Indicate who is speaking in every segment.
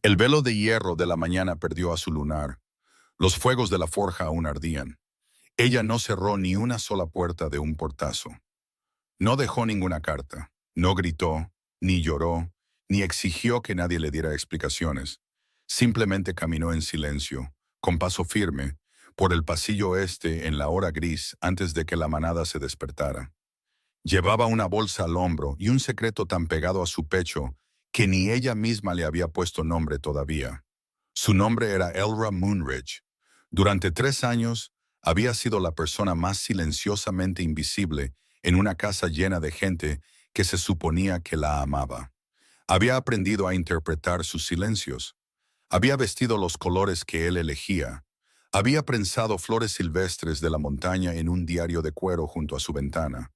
Speaker 1: El velo de hierro de la mañana perdió a su lunar. Los fuegos de la forja aún ardían. Ella no cerró ni una sola puerta de un portazo. No dejó ninguna carta. No gritó, ni lloró, ni exigió que nadie le diera explicaciones. Simplemente caminó en silencio, con paso firme, por el pasillo este en la hora gris antes de que la manada se despertara. Llevaba una bolsa al hombro y un secreto tan pegado a su pecho que ni ella misma le había puesto nombre todavía. Su nombre era Elra Moonridge. Durante 3 años había sido la persona más silenciosamente invisible en una casa llena de gente que se suponía que la amaba. Había aprendido a interpretar sus silencios. Había vestido los colores que él elegía. Había prensado flores silvestres de la montaña en un diario de cuero junto a su ventana.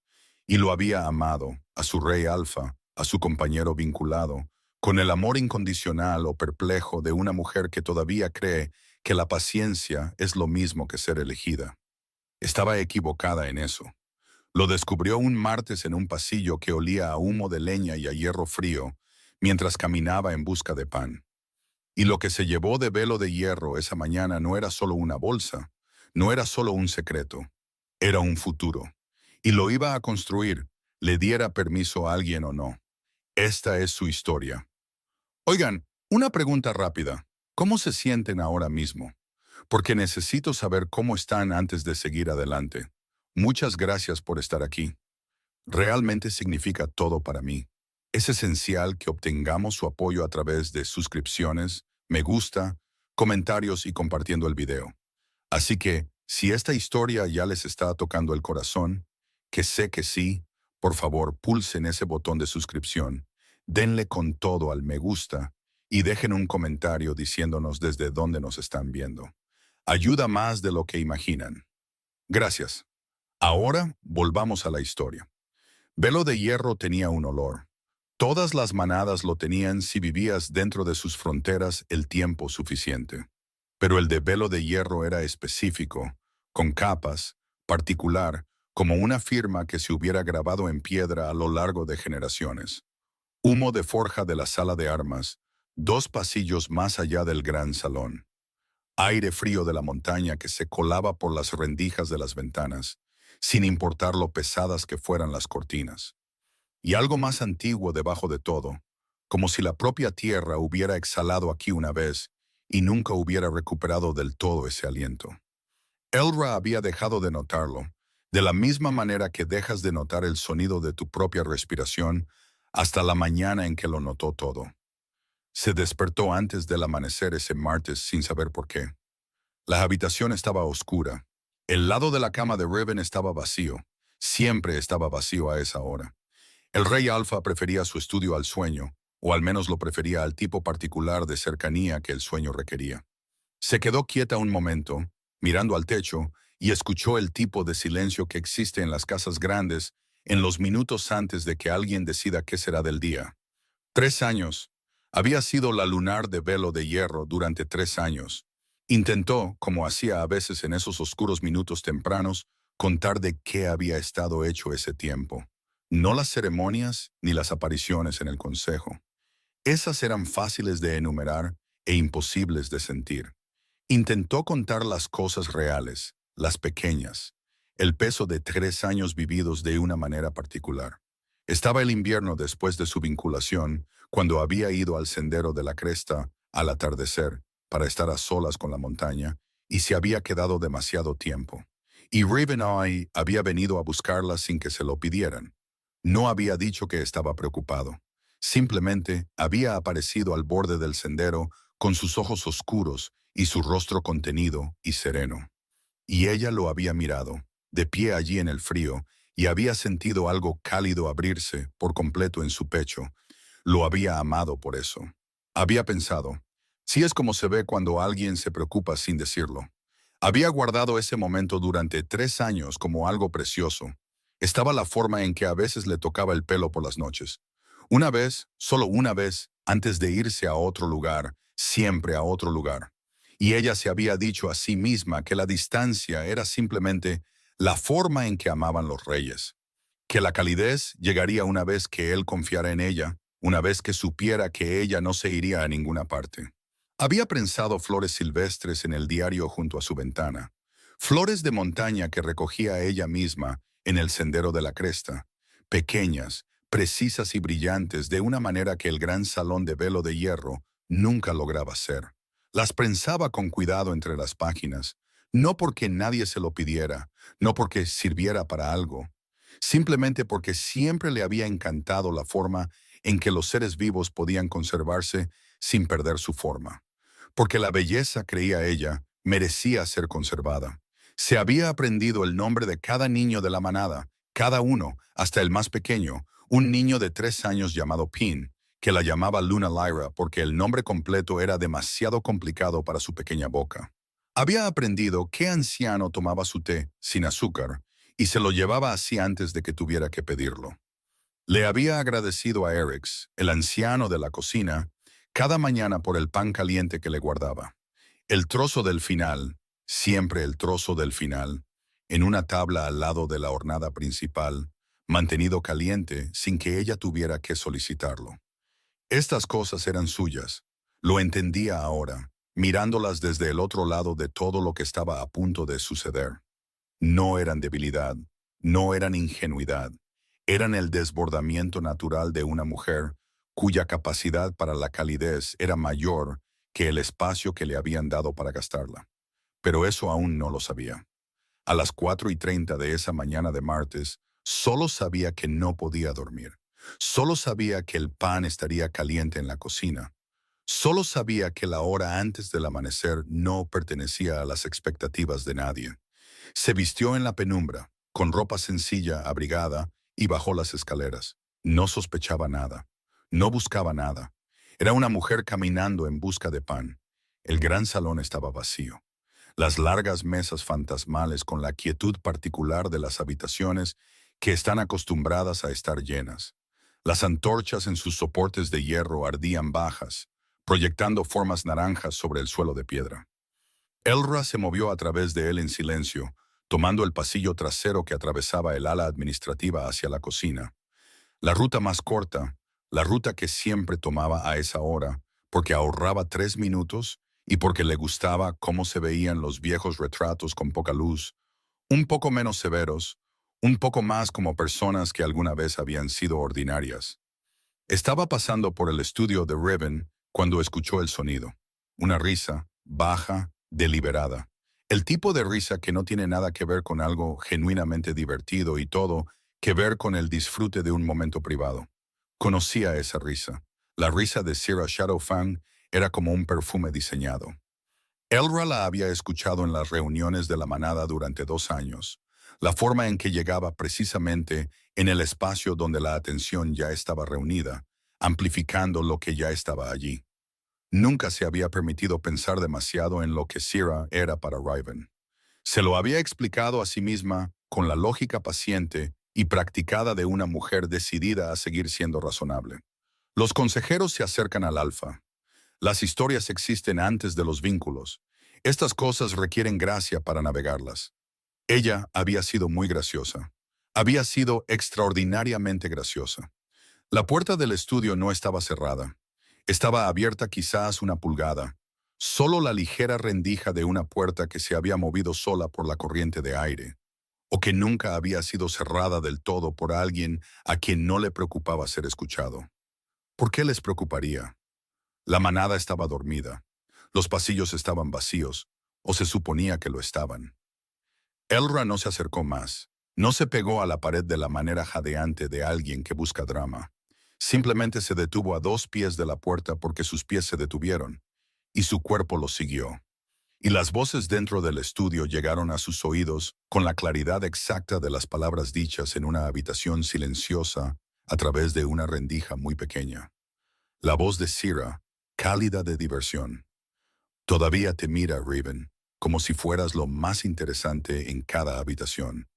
Speaker 1: Y lo había amado, a su rey alfa, a su compañero vinculado, con el amor incondicional o perplejo de una mujer que todavía cree que la paciencia es lo mismo que ser elegida. Estaba equivocada en eso. Lo descubrió un martes en un pasillo que olía a humo de leña y a hierro frío, mientras caminaba en busca de pan. Y lo que se llevó de velo de hierro esa mañana no era solo una bolsa, no era solo un secreto, era un futuro. Y lo iba a construir, le diera permiso a alguien o no. Esta es su historia. Oigan, una pregunta rápida. ¿Cómo se sienten ahora mismo? Porque necesito saber cómo están antes de seguir adelante. Muchas gracias por estar aquí. Realmente significa todo para mí. Es esencial que obtengamos su apoyo a través de suscripciones, me gusta, comentarios y compartiendo el video. Así que, si esta historia ya les está tocando el corazón, que sé que sí, por favor pulsen ese botón de suscripción, denle con todo al me gusta y dejen un comentario diciéndonos desde dónde nos están viendo. Ayuda más de lo que imaginan. Gracias. Ahora volvamos a la historia. Velo de hierro tenía un olor. Todas las manadas lo tenían si vivías dentro de sus fronteras el tiempo suficiente. Pero el de velo de hierro era específico, con capas, particular, como una firma que se hubiera grabado en piedra a lo largo de generaciones. Humo de forja de la sala de armas, 2 pasillos más allá del gran salón. Aire frío de la montaña que se colaba por las rendijas de las ventanas, sin importar lo pesadas que fueran las cortinas. Y algo más antiguo debajo de todo, como si la propia tierra hubiera exhalado aquí una vez y nunca hubiera recuperado del todo ese aliento. Elra había dejado de notarlo, de la misma manera que dejas de notar el sonido de tu propia respiración hasta la mañana en que lo notó todo. Se despertó antes del amanecer ese martes sin saber por qué. La habitación estaba oscura. El lado de la cama de Riven estaba vacío. Siempre estaba vacío a esa hora. El rey Alfa prefería su estudio al sueño, o al menos lo prefería al tipo particular de cercanía que el sueño requería. Se quedó quieta un momento, mirando al techo, y escuchó el tipo de silencio que existe en las casas grandes en los minutos antes de que alguien decida qué será del día. 3 años. Había sido la lunar de velo de hierro durante 3 años. Intentó, como hacía a veces en esos oscuros minutos tempranos, contar de qué había estado hecho ese tiempo. No las ceremonias ni las apariciones en el consejo. Esas eran fáciles de enumerar e imposibles de sentir. Intentó contar las cosas reales, las pequeñas, el peso de 3 años vividos de una manera particular. Estaba el invierno después de su vinculación, cuando había ido al sendero de la cresta al atardecer para estar a solas con la montaña, y se había quedado demasiado tiempo. Y Raveneye había venido a buscarla sin que se lo pidieran. No había dicho que estaba preocupado. Simplemente había aparecido al borde del sendero con sus ojos oscuros y su rostro contenido y sereno. Y ella lo había mirado, de pie allí en el frío, y había sentido algo cálido abrirse por completo en su pecho. Lo había amado por eso. Había pensado, si es como se ve cuando alguien se preocupa sin decirlo. Había guardado ese momento durante 3 años como algo precioso. Estaba la forma en que a veces le tocaba el pelo por las noches. Una vez, solo una vez, antes de irse a otro lugar, siempre a otro lugar. Y ella se había dicho a sí misma que la distancia era simplemente la forma en que amaban los reyes, que la calidez llegaría una vez que él confiara en ella, una vez que supiera que ella no se iría a ninguna parte. Había prensado flores silvestres en el diario junto a su ventana, flores de montaña que recogía ella misma en el sendero de la cresta, pequeñas, precisas y brillantes de una manera que el gran salón de velo de hierro nunca lograba hacer. Las prensaba con cuidado entre las páginas, no porque nadie se lo pidiera, no porque sirviera para algo, simplemente porque siempre le había encantado la forma en que los seres vivos podían conservarse sin perder su forma. Porque la belleza, creía ella, merecía ser conservada. Se había aprendido el nombre de cada niño de la manada, cada uno, hasta el más pequeño, un niño de 3 años llamado Pin, que la llamaba Luna Lyra porque el nombre completo era demasiado complicado para su pequeña boca. Había aprendido qué anciano tomaba su té sin azúcar y se lo llevaba así antes de que tuviera que pedirlo. Le había agradecido a Erix, el anciano de la cocina, cada mañana por el pan caliente que le guardaba. El trozo del final, siempre el trozo del final, en una tabla al lado de la hornada principal, mantenido caliente sin que ella tuviera que solicitarlo. Estas cosas eran suyas. Lo entendía ahora, mirándolas desde el otro lado de todo lo que estaba a punto de suceder. No eran debilidad, no eran ingenuidad, eran el desbordamiento natural de una mujer cuya capacidad para la calidez era mayor que el espacio que le habían dado para gastarla. Pero eso aún no lo sabía. A las 4:30 de esa mañana de martes, solo sabía que no podía dormir. Solo sabía que el pan estaría caliente en la cocina. Solo sabía que la hora antes del amanecer no pertenecía a las expectativas de nadie. Se vistió en la penumbra, con ropa sencilla, abrigada, y bajó las escaleras. No sospechaba nada. No buscaba nada. Era una mujer caminando en busca de pan. El gran salón estaba vacío. Las largas mesas fantasmales con la quietud particular de las habitaciones que están acostumbradas a estar llenas. Las antorchas en sus soportes de hierro ardían bajas, proyectando formas naranjas sobre el suelo de piedra. Elra se movió a través de él en silencio, tomando el pasillo trasero que atravesaba el ala administrativa hacia la cocina. La ruta más corta, la ruta que siempre tomaba a esa hora, porque ahorraba 3 minutos y porque le gustaba cómo se veían los viejos retratos con poca luz, un poco menos severos, un poco más como personas que alguna vez habían sido ordinarias. Estaba pasando por el estudio de Riven cuando escuchó el sonido. Una risa, baja, deliberada. El tipo de risa que no tiene nada que ver con algo genuinamente divertido y todo que ver con el disfrute de un momento privado. Conocía esa risa. La risa de Sira Shadowfang era como un perfume diseñado. Elra la había escuchado en las reuniones de la manada durante 2 años. La forma en que llegaba precisamente en el espacio donde la atención ya estaba reunida, amplificando lo que ya estaba allí. Nunca se había permitido pensar demasiado en lo que Sira era para Riven. Se lo había explicado a sí misma con la lógica paciente y practicada de una mujer decidida a seguir siendo razonable. Los consejeros se acercan al alfa. Las historias existen antes de los vínculos. Estas cosas requieren gracia para navegarlas. Ella había sido muy graciosa. Había sido extraordinariamente graciosa. La puerta del estudio no estaba cerrada. Estaba abierta quizás una pulgada. Solo la ligera rendija de una puerta que se había movido sola por la corriente de aire, o que nunca había sido cerrada del todo por alguien a quien no le preocupaba ser escuchado. ¿Por qué les preocuparía? La manada estaba dormida. Los pasillos estaban vacíos, o se suponía que lo estaban. Elra no se acercó más. No se pegó a la pared de la manera jadeante de alguien que busca drama. Simplemente se detuvo a 2 pies de la puerta porque sus pies se detuvieron, y su cuerpo lo siguió. Y las voces dentro del estudio llegaron a sus oídos con la claridad exacta de las palabras dichas en una habitación silenciosa a través de una rendija muy pequeña. La voz de Sira, cálida de diversión. Todavía te mira, Riven, como si fueras lo más interesante en cada habitación.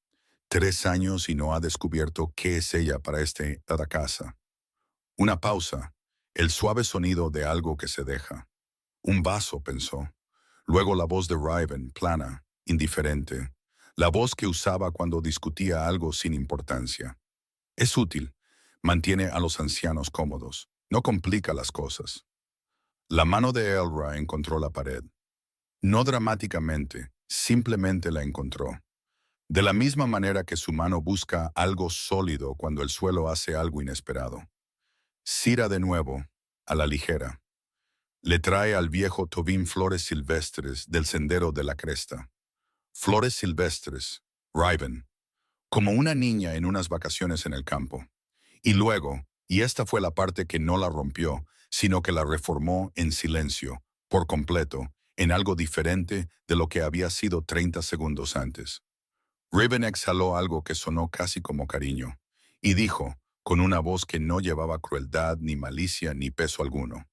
Speaker 1: 3 años y no ha descubierto qué es ella para esta casa. Una pausa, el suave sonido de algo que se deja. Un vaso, pensó. Luego la voz de Riven, plana, indiferente. La voz que usaba cuando discutía algo sin importancia. Es útil. Mantiene a los ancianos cómodos. No complica las cosas. La mano de Elra encontró la pared. No dramáticamente, simplemente la encontró. De la misma manera que su mano busca algo sólido cuando el suelo hace algo inesperado. Cira de nuevo, a la ligera. Le trae al viejo Tobin flores silvestres del sendero de la cresta. Flores silvestres, Riven, como una niña en unas vacaciones en el campo. Y luego, y esta fue la parte que no la rompió, sino que la reformó en silencio, por completo, en algo diferente de lo que había sido 30 segundos antes. Riven exhaló algo que sonó casi como cariño, y dijo, con una voz que no llevaba crueldad, ni malicia, ni peso alguno: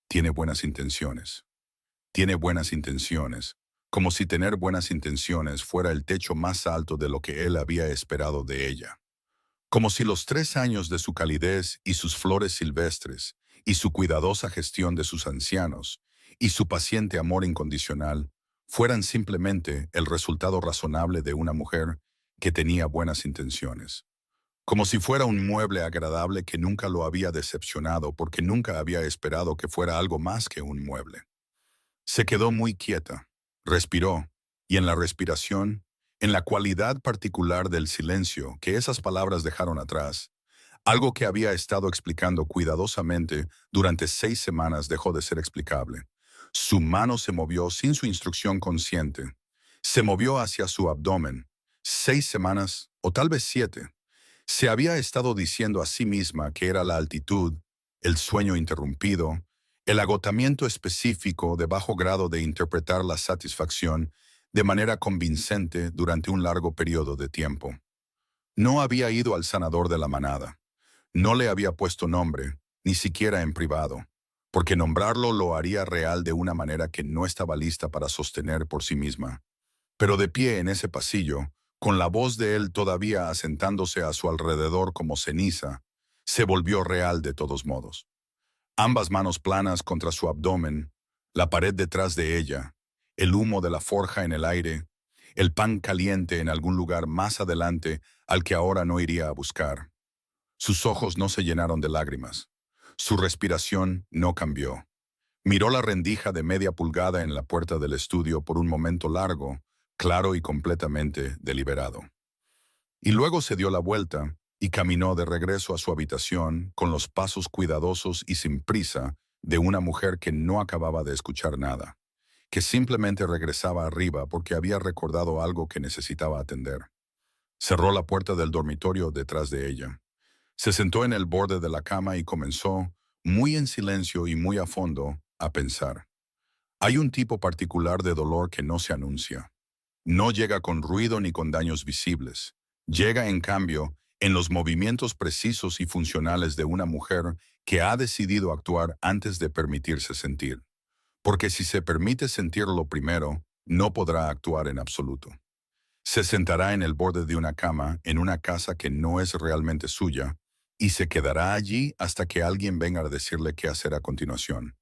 Speaker 1: tiene buenas intenciones. Tiene buenas intenciones, como si tener buenas intenciones fuera el techo más alto de lo que él había esperado de ella. Como si los 3 años de su calidez y sus flores silvestres, y su cuidadosa gestión de sus ancianos, y su paciente amor incondicional, fueran simplemente el resultado razonable de una mujer que tenía buenas intenciones. Como si fuera un mueble agradable que nunca lo había decepcionado porque nunca había esperado que fuera algo más que un mueble. Se quedó muy quieta, respiró, y en la respiración, en la cualidad particular del silencio que esas palabras dejaron atrás, algo que había estado explicando cuidadosamente durante 6 semanas dejó de ser explicable. Su mano se movió sin su instrucción consciente. Se movió hacia su abdomen. 6 semanas, o tal vez 7. Se había estado diciendo a sí misma que era la altitud, el sueño interrumpido, el agotamiento específico de bajo grado de interpretar la satisfacción de manera convincente durante un largo periodo de tiempo. No había ido al sanador de la manada. No le había puesto nombre, ni siquiera en privado, porque nombrarlo lo haría real de una manera que no estaba lista para sostener por sí misma. Pero de pie en ese pasillo, con la voz de él todavía asentándose a su alrededor como ceniza, se volvió real de todos modos. Ambas manos planas contra su abdomen, la pared detrás de ella, el humo de la forja en el aire, el pan caliente en algún lugar más adelante al que ahora no iría a buscar. Sus ojos no se llenaron de lágrimas. Su respiración no cambió. Miró la rendija de media pulgada en la puerta del estudio por un momento largo, claro y completamente deliberado. Y luego se dio la vuelta y caminó de regreso a su habitación con los pasos cuidadosos y sin prisa de una mujer que no acababa de escuchar nada, que simplemente regresaba arriba porque había recordado algo que necesitaba atender. Cerró la puerta del dormitorio detrás de ella. Se sentó en el borde de la cama y comenzó, muy en silencio y muy a fondo, a pensar. Hay un tipo particular de dolor que no se anuncia. No llega con ruido ni con daños visibles. Llega, en cambio, en los movimientos precisos y funcionales de una mujer que ha decidido actuar antes de permitirse sentir. Porque si se permite sentirlo primero, no podrá actuar en absoluto. Se sentará en el borde de una cama en una casa que no es realmente suya y se quedará allí hasta que alguien venga a decirle qué hacer a continuación.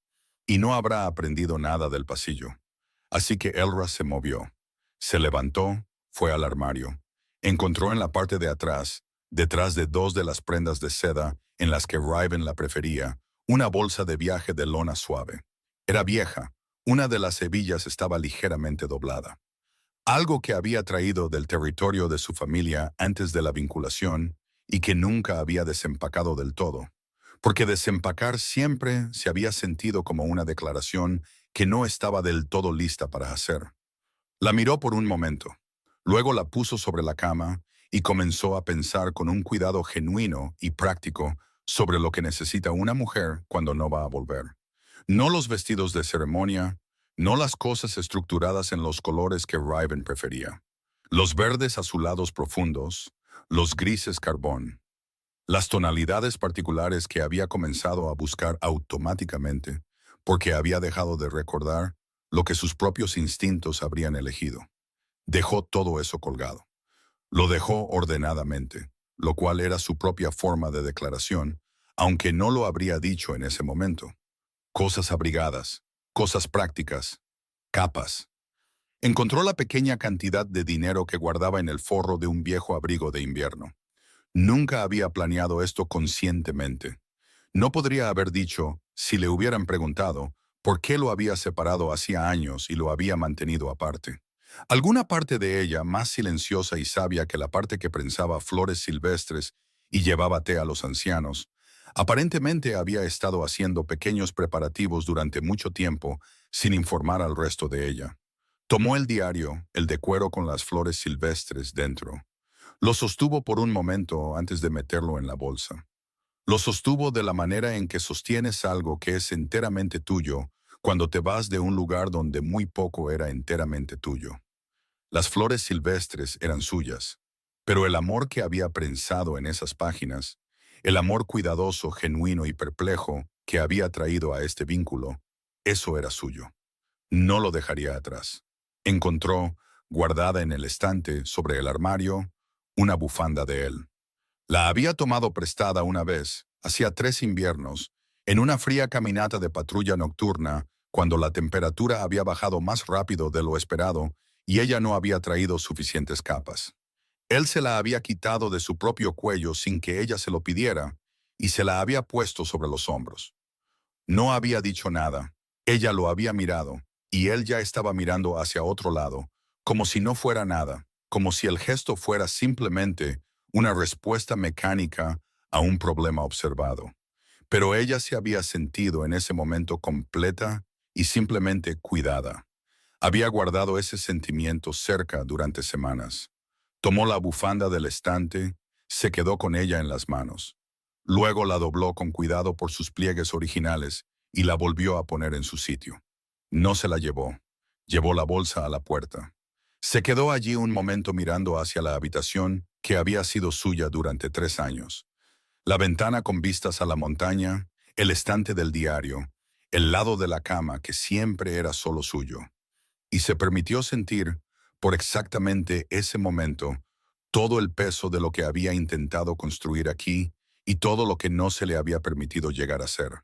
Speaker 1: Y no habrá aprendido nada del pasillo. Así que Elra se movió. Se levantó, fue al armario. Encontró en la parte de atrás, detrás de 2 de las prendas de seda en las que Riven la prefería, una bolsa de viaje de lona suave. Era vieja. Una de las hebillas estaba ligeramente doblada. Algo que había traído del territorio de su familia antes de la vinculación y que nunca había desempacado del todo, porque desempacar siempre se había sentido como una declaración que no estaba del todo lista para hacer. La miró por un momento, luego la puso sobre la cama y comenzó a pensar con un cuidado genuino y práctico sobre lo que necesita una mujer cuando no va a volver. No los vestidos de ceremonia, no las cosas estructuradas en los colores que Riven prefería. Los verdes azulados profundos, los grises carbón. Las tonalidades particulares que había comenzado a buscar automáticamente porque había dejado de recordar lo que sus propios instintos habrían elegido. Dejó todo eso colgado. Lo dejó ordenadamente, lo cual era su propia forma de declaración, aunque no lo habría dicho en ese momento. Cosas abrigadas, cosas prácticas, capas. Encontró la pequeña cantidad de dinero que guardaba en el forro de un viejo abrigo de invierno. Nunca había planeado esto conscientemente. No podría haber dicho, si le hubieran preguntado, por qué lo había separado hacía años y lo había mantenido aparte. Alguna parte de ella, más silenciosa y sabia que la parte que prensaba flores silvestres y llevaba té a los ancianos, aparentemente había estado haciendo pequeños preparativos durante mucho tiempo sin informar al resto de ella. Tomó el diario, el de cuero con las flores silvestres dentro. Lo sostuvo por un momento antes de meterlo en la bolsa. Lo sostuvo de la manera en que sostienes algo que es enteramente tuyo cuando te vas de un lugar donde muy poco era enteramente tuyo. Las flores silvestres eran suyas, pero el amor que había prensado en esas páginas, el amor cuidadoso, genuino y perplejo que había traído a este vínculo, eso era suyo. No lo dejaría atrás. Encontró, guardada en el estante sobre el armario, una bufanda de él. La había tomado prestada una vez, hacía 3 inviernos, en una fría caminata de patrulla nocturna, cuando la temperatura había bajado más rápido de lo esperado y ella no había traído suficientes capas. Él se la había quitado de su propio cuello sin que ella se lo pidiera y se la había puesto sobre los hombros. No había dicho nada. Ella lo había mirado, y él ya estaba mirando hacia otro lado, como si no fuera nada, como si el gesto fuera simplemente una respuesta mecánica a un problema observado. Pero ella se había sentido en ese momento completa y simplemente cuidada. Había guardado ese sentimiento cerca durante semanas. Tomó la bufanda del estante, se quedó con ella en las manos. Luego la dobló con cuidado por sus pliegues originales y la volvió a poner en su sitio. No se la llevó. Llevó la bolsa a la puerta. Se quedó allí un momento mirando hacia la habitación que había sido suya durante 3 años. La ventana con vistas a la montaña, el estante del diario, el lado de la cama que siempre era solo suyo. Y se permitió sentir, por exactamente ese momento, todo el peso de lo que había intentado construir aquí y todo lo que no se le había permitido llegar a ser.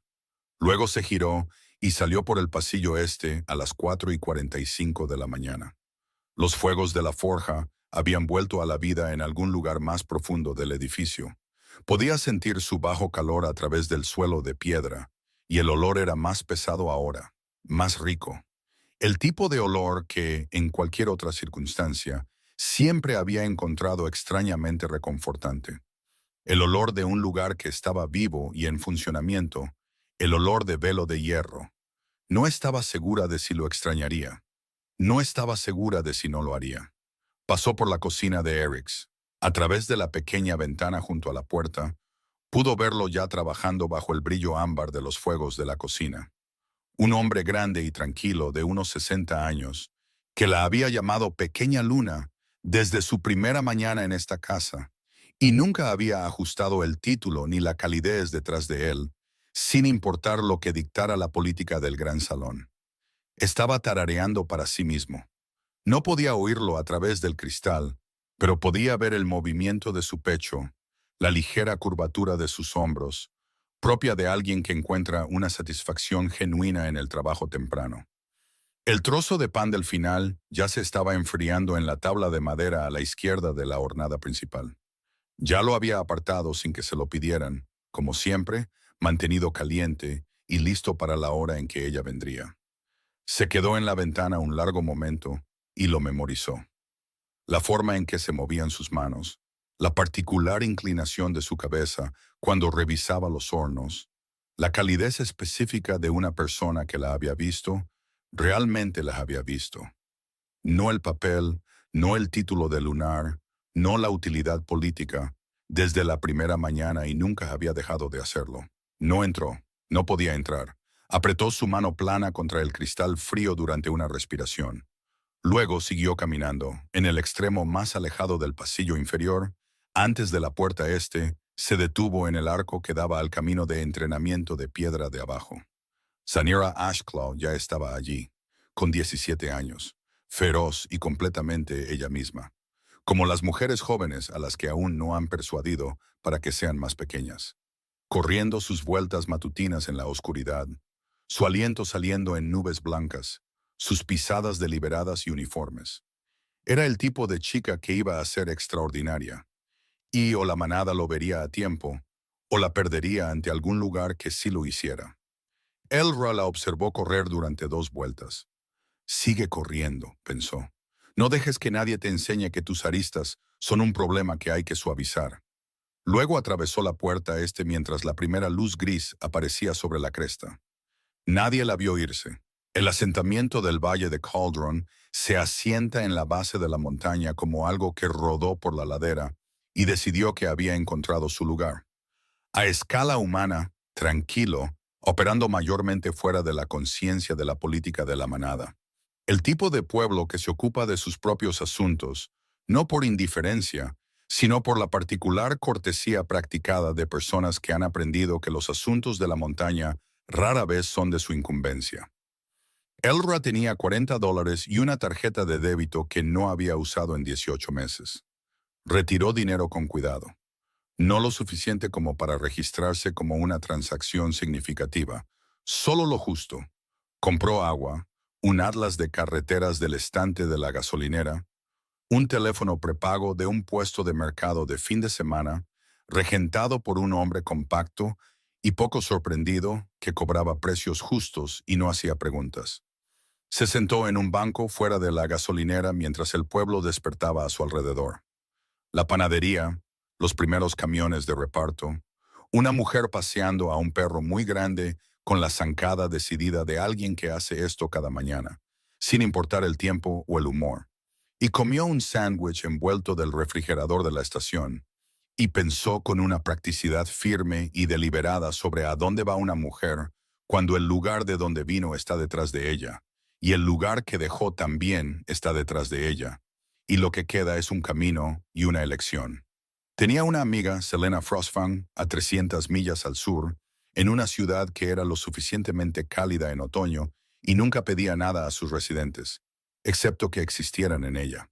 Speaker 1: Luego se giró y salió por el pasillo este a las 4:45 de la mañana. Los fuegos de la forja habían vuelto a la vida en algún lugar más profundo del edificio. Podía sentir su bajo calor a través del suelo de piedra, y el olor era más pesado ahora, más rico. El tipo de olor que, en cualquier otra circunstancia, siempre había encontrado extrañamente reconfortante. El olor de un lugar que estaba vivo y en funcionamiento, el olor de velo de hierro. No estaba segura de si lo extrañaría. No estaba segura de si no lo haría. Pasó por la cocina de Eric's. A través de la pequeña ventana junto a la puerta, pudo verlo ya trabajando bajo el brillo ámbar de los fuegos de la cocina. Un hombre grande y tranquilo de unos 60 años, que la había llamado Pequeña Luna desde su primera mañana en esta casa, y nunca había ajustado el título ni la calidez detrás de él, sin importar lo que dictara la política del gran salón. Estaba tarareando para sí mismo. No podía oírlo a través del cristal, pero podía ver el movimiento de su pecho, la ligera curvatura de sus hombros, propia de alguien que encuentra una satisfacción genuina en el trabajo temprano. El trozo de pan del final ya se estaba enfriando en la tabla de madera a la izquierda de la hornada principal. Ya lo había apartado sin que se lo pidieran, como siempre, mantenido caliente y listo para la hora en que ella vendría. Se quedó en la ventana un largo momento y lo memorizó. La forma en que se movían sus manos, la particular inclinación de su cabeza cuando revisaba los hornos, la calidez específica de una persona que la había visto, realmente la había visto. No el papel, no el título de lunar, no la utilidad política, desde la primera mañana y nunca había dejado de hacerlo. No entró, no podía entrar. Apretó su mano plana contra el cristal frío durante una respiración. Luego siguió caminando. En el extremo más alejado del pasillo inferior, antes de la puerta este, se detuvo en el arco que daba al camino de entrenamiento de piedra de abajo. Zanira Ashclaw ya estaba allí, con 17 años, feroz y completamente ella misma, como las mujeres jóvenes a las que aún no han persuadido para que sean más pequeñas, corriendo sus vueltas matutinas en la oscuridad, su aliento saliendo en nubes blancas, sus pisadas deliberadas y uniformes. Era el tipo de chica que iba a ser extraordinaria, y o la manada lo vería a tiempo, o la perdería ante algún lugar que sí lo hiciera. Elra la observó correr durante 2 vueltas. Sigue corriendo, pensó. No dejes que nadie te enseñe que tus aristas son un problema que hay que suavizar. Luego atravesó la puerta mientras la primera luz gris aparecía sobre la cresta. Nadie la vio irse. El asentamiento del Valle de Cauldron se asienta en la base de la montaña como algo que rodó por la ladera y decidió que había encontrado su lugar. A escala humana, tranquilo, operando mayormente fuera de la conciencia de la política de la manada. El tipo de pueblo que se ocupa de sus propios asuntos, no por indiferencia, sino por la particular cortesía practicada de personas que han aprendido que los asuntos de la montaña rara vez son de su incumbencia. Elra tenía $40 y una tarjeta de débito que no había usado en 18 meses. Retiró dinero con cuidado. No lo suficiente como para registrarse como una transacción significativa, solo lo justo. Compró agua, un atlas de carreteras del estante de la gasolinera, un teléfono prepago de un puesto de mercado de fin de semana, regentado por un hombre compacto y poco sorprendido que cobraba precios justos y no hacía preguntas. Se sentó en un banco fuera de la gasolinera mientras el pueblo despertaba a su alrededor. La panadería, los primeros camiones de reparto, una mujer paseando a un perro muy grande con la zancada decidida de alguien que hace esto cada mañana, sin importar el tiempo o el humor. Y comió un sándwich envuelto del refrigerador de la estación, y pensó con una practicidad firme y deliberada sobre a dónde va una mujer cuando el lugar de donde vino está detrás de ella, y el lugar que dejó también está detrás de ella, y lo que queda es un camino y una elección. Tenía una amiga, Selena Frostfang, a 300 millas al sur, en una ciudad que era lo suficientemente cálida en otoño y nunca pedía nada a sus residentes, excepto que existieran en ella.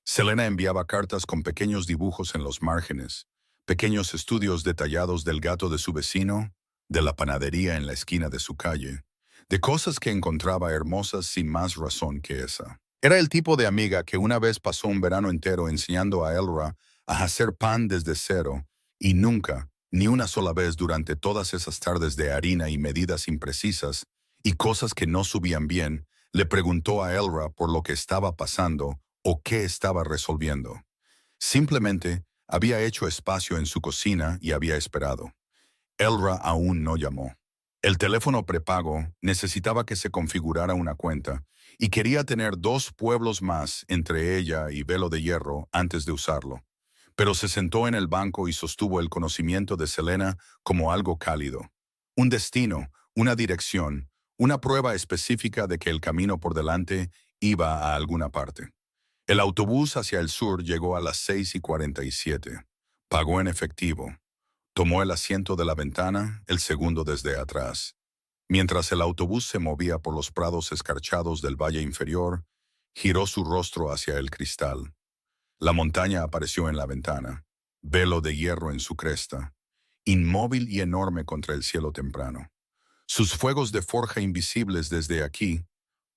Speaker 1: Selena enviaba cartas con pequeños dibujos en los márgenes, pequeños estudios detallados del gato de su vecino, de la panadería en la esquina de su calle, de cosas que encontraba hermosas sin más razón que esa. Era el tipo de amiga que una vez pasó un verano entero enseñando a Elra a hacer pan desde cero y nunca, ni una sola vez durante todas esas tardes de harina y medidas imprecisas y cosas que no subían bien, le preguntó a Elra por lo que estaba pasando o qué estaba resolviendo. Simplemente había hecho espacio en su cocina y había esperado. Elra aún no llamó. El teléfono prepago necesitaba que se configurara una cuenta y quería tener 2 pueblos más entre ella y Velo de Hierro antes de usarlo. Pero se sentó en el banco y sostuvo el conocimiento de Selena como algo cálido. Un destino, una dirección, una prueba específica de que el camino por delante iba a alguna parte. El autobús hacia el sur llegó a las 6:47. Pagó en efectivo. Tomó el asiento de la ventana, el segundo desde atrás. Mientras el autobús se movía por los prados escarchados del valle inferior, giró su rostro hacia el cristal. La montaña apareció en la ventana, velo de hierro en su cresta, inmóvil y enorme contra el cielo temprano. Sus fuegos de forja invisibles desde aquí,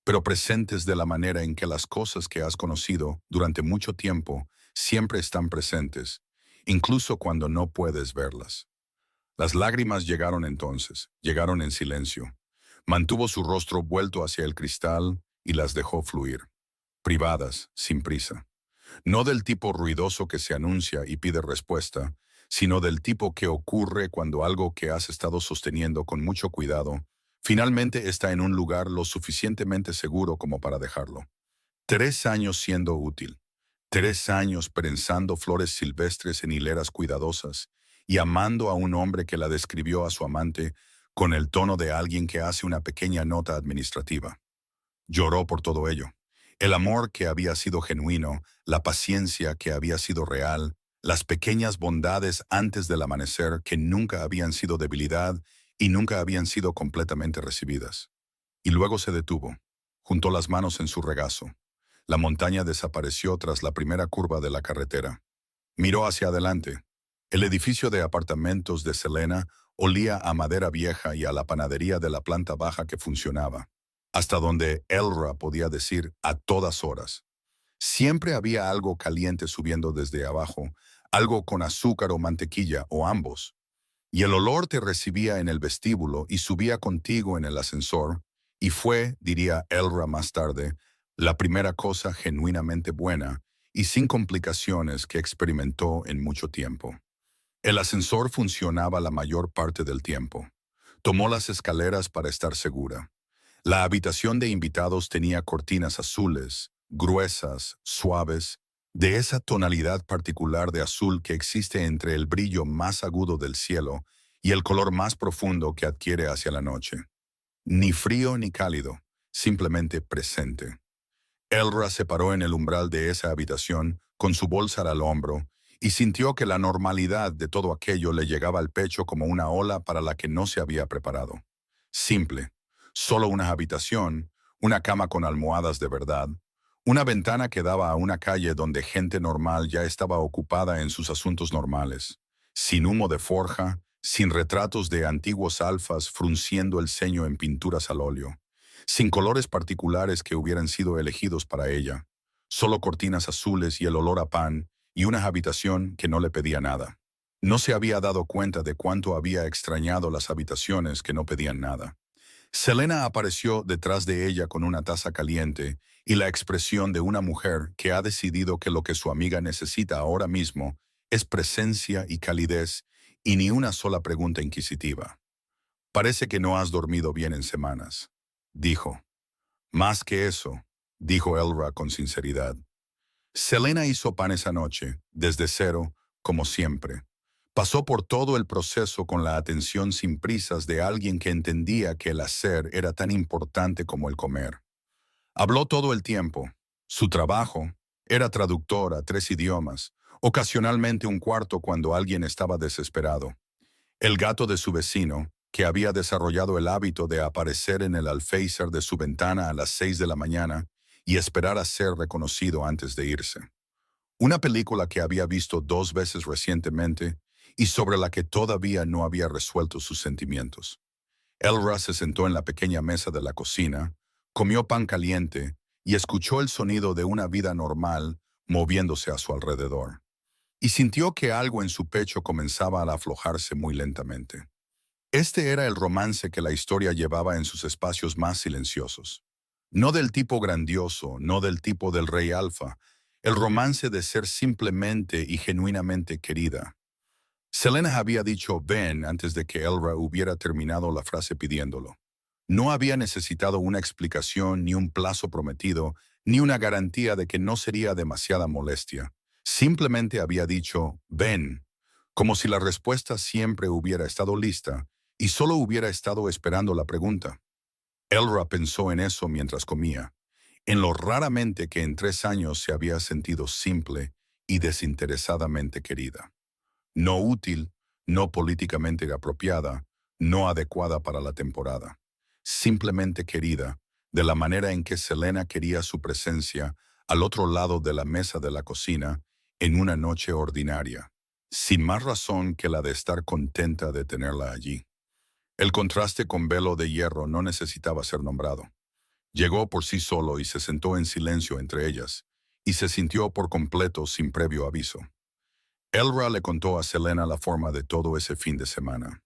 Speaker 1: pero presentes de la manera en que las cosas que has conocido durante mucho tiempo siempre están presentes, incluso cuando no puedes verlas. Las lágrimas llegaron entonces, llegaron en silencio. Mantuvo su rostro vuelto hacia el cristal y las dejó fluir, privadas, sin prisa. No del tipo ruidoso que se anuncia y pide respuesta, sino del tipo que ocurre cuando algo que has estado sosteniendo con mucho cuidado finalmente está en un lugar lo suficientemente seguro como para dejarlo. 3 años siendo útil. 3 años prensando flores silvestres en hileras cuidadosas y amando a un hombre que la describió a su amante con el tono de alguien que hace una pequeña nota administrativa. Lloró por todo ello. El amor que había sido genuino, la paciencia que había sido real, las pequeñas bondades antes del amanecer que nunca habían sido debilidad y nunca habían sido completamente recibidas. Y luego se detuvo, juntó las manos en su regazo. La montaña desapareció tras la primera curva de la carretera. Miró hacia adelante. El edificio de apartamentos de Selena olía a madera vieja y a la panadería de la planta baja que funcionaba, hasta donde Elra podía decir a todas horas. Siempre había algo caliente subiendo desde abajo, algo con azúcar o mantequilla o ambos. Y el olor te recibía en el vestíbulo y subía contigo en el ascensor, y fue, diría Elra más tarde, la primera cosa genuinamente buena y sin complicaciones que experimentó en mucho tiempo. El ascensor funcionaba la mayor parte del tiempo. Tomó las escaleras para estar segura. La habitación de invitados tenía cortinas azules, gruesas, suaves, de esa tonalidad particular de azul que existe entre el brillo más agudo del cielo y el color más profundo que adquiere hacia la noche. Ni frío ni cálido, simplemente presente. Elra se paró en el umbral de esa habitación, con su bolsa al hombro, y sintió que la normalidad de todo aquello le llegaba al pecho como una ola para la que no se había preparado. Simple, solo una habitación, una cama con almohadas de verdad, una ventana que daba a una calle donde gente normal ya estaba ocupada en sus asuntos normales, sin humo de forja, sin retratos de antiguos alfas frunciendo el ceño en pinturas al óleo, sin colores particulares que hubieran sido elegidos para ella, solo cortinas azules y el olor a pan, y una habitación que no le pedía nada. No se había dado cuenta de cuánto había extrañado las habitaciones que no pedían nada. Selena apareció detrás de ella con una taza caliente y la expresión de una mujer que ha decidido que lo que su amiga necesita ahora mismo es presencia y calidez y ni una sola pregunta inquisitiva. Parece que no has dormido bien en semanas, dijo. Más que eso, dijo Elra con sinceridad. Selena hizo pan esa noche, desde cero, como siempre. Pasó por todo el proceso con la atención sin prisas de alguien que entendía que el hacer era tan importante como el comer. Habló todo el tiempo. Su trabajo era traductor a 3 idiomas, ocasionalmente un cuarto cuando alguien estaba desesperado. El gato de su vecino, que había desarrollado el hábito de aparecer en el alféizar de su ventana a las 6 de la mañana y esperar a ser reconocido antes de irse. Una película que había visto 2 veces recientemente y sobre la que todavía no había resuelto sus sentimientos. Elra se sentó en la pequeña mesa de la cocina, comió pan caliente y escuchó el sonido de una vida normal moviéndose a su alrededor. Y sintió que algo en su pecho comenzaba a aflojarse muy lentamente. Este era el romance que la historia llevaba en sus espacios más silenciosos. No del tipo grandioso, no del tipo del rey alfa, el romance de ser simplemente y genuinamente querida. Selena había dicho ven antes de que Elra hubiera terminado la frase pidiéndolo. No había necesitado una explicación, ni un plazo prometido, ni una garantía de que no sería demasiada molestia. Simplemente había dicho ven, como si la respuesta siempre hubiera estado lista y solo hubiera estado esperando la pregunta. Elra pensó en eso mientras comía, en lo raramente que en 3 años se había sentido simple y desinteresadamente querida. No útil, no políticamente apropiada, no adecuada para la temporada. Simplemente querida, de la manera en que Selena quería su presencia al otro lado de la mesa de la cocina en una noche ordinaria, sin más razón que la de estar contenta de tenerla allí. El contraste con Velo de Hierro no necesitaba ser nombrado. Llegó por sí solo y se sentó en silencio entre ellas, y se sintió por completo sin previo aviso. Elra le contó a Selena la forma de todo ese fin de semana.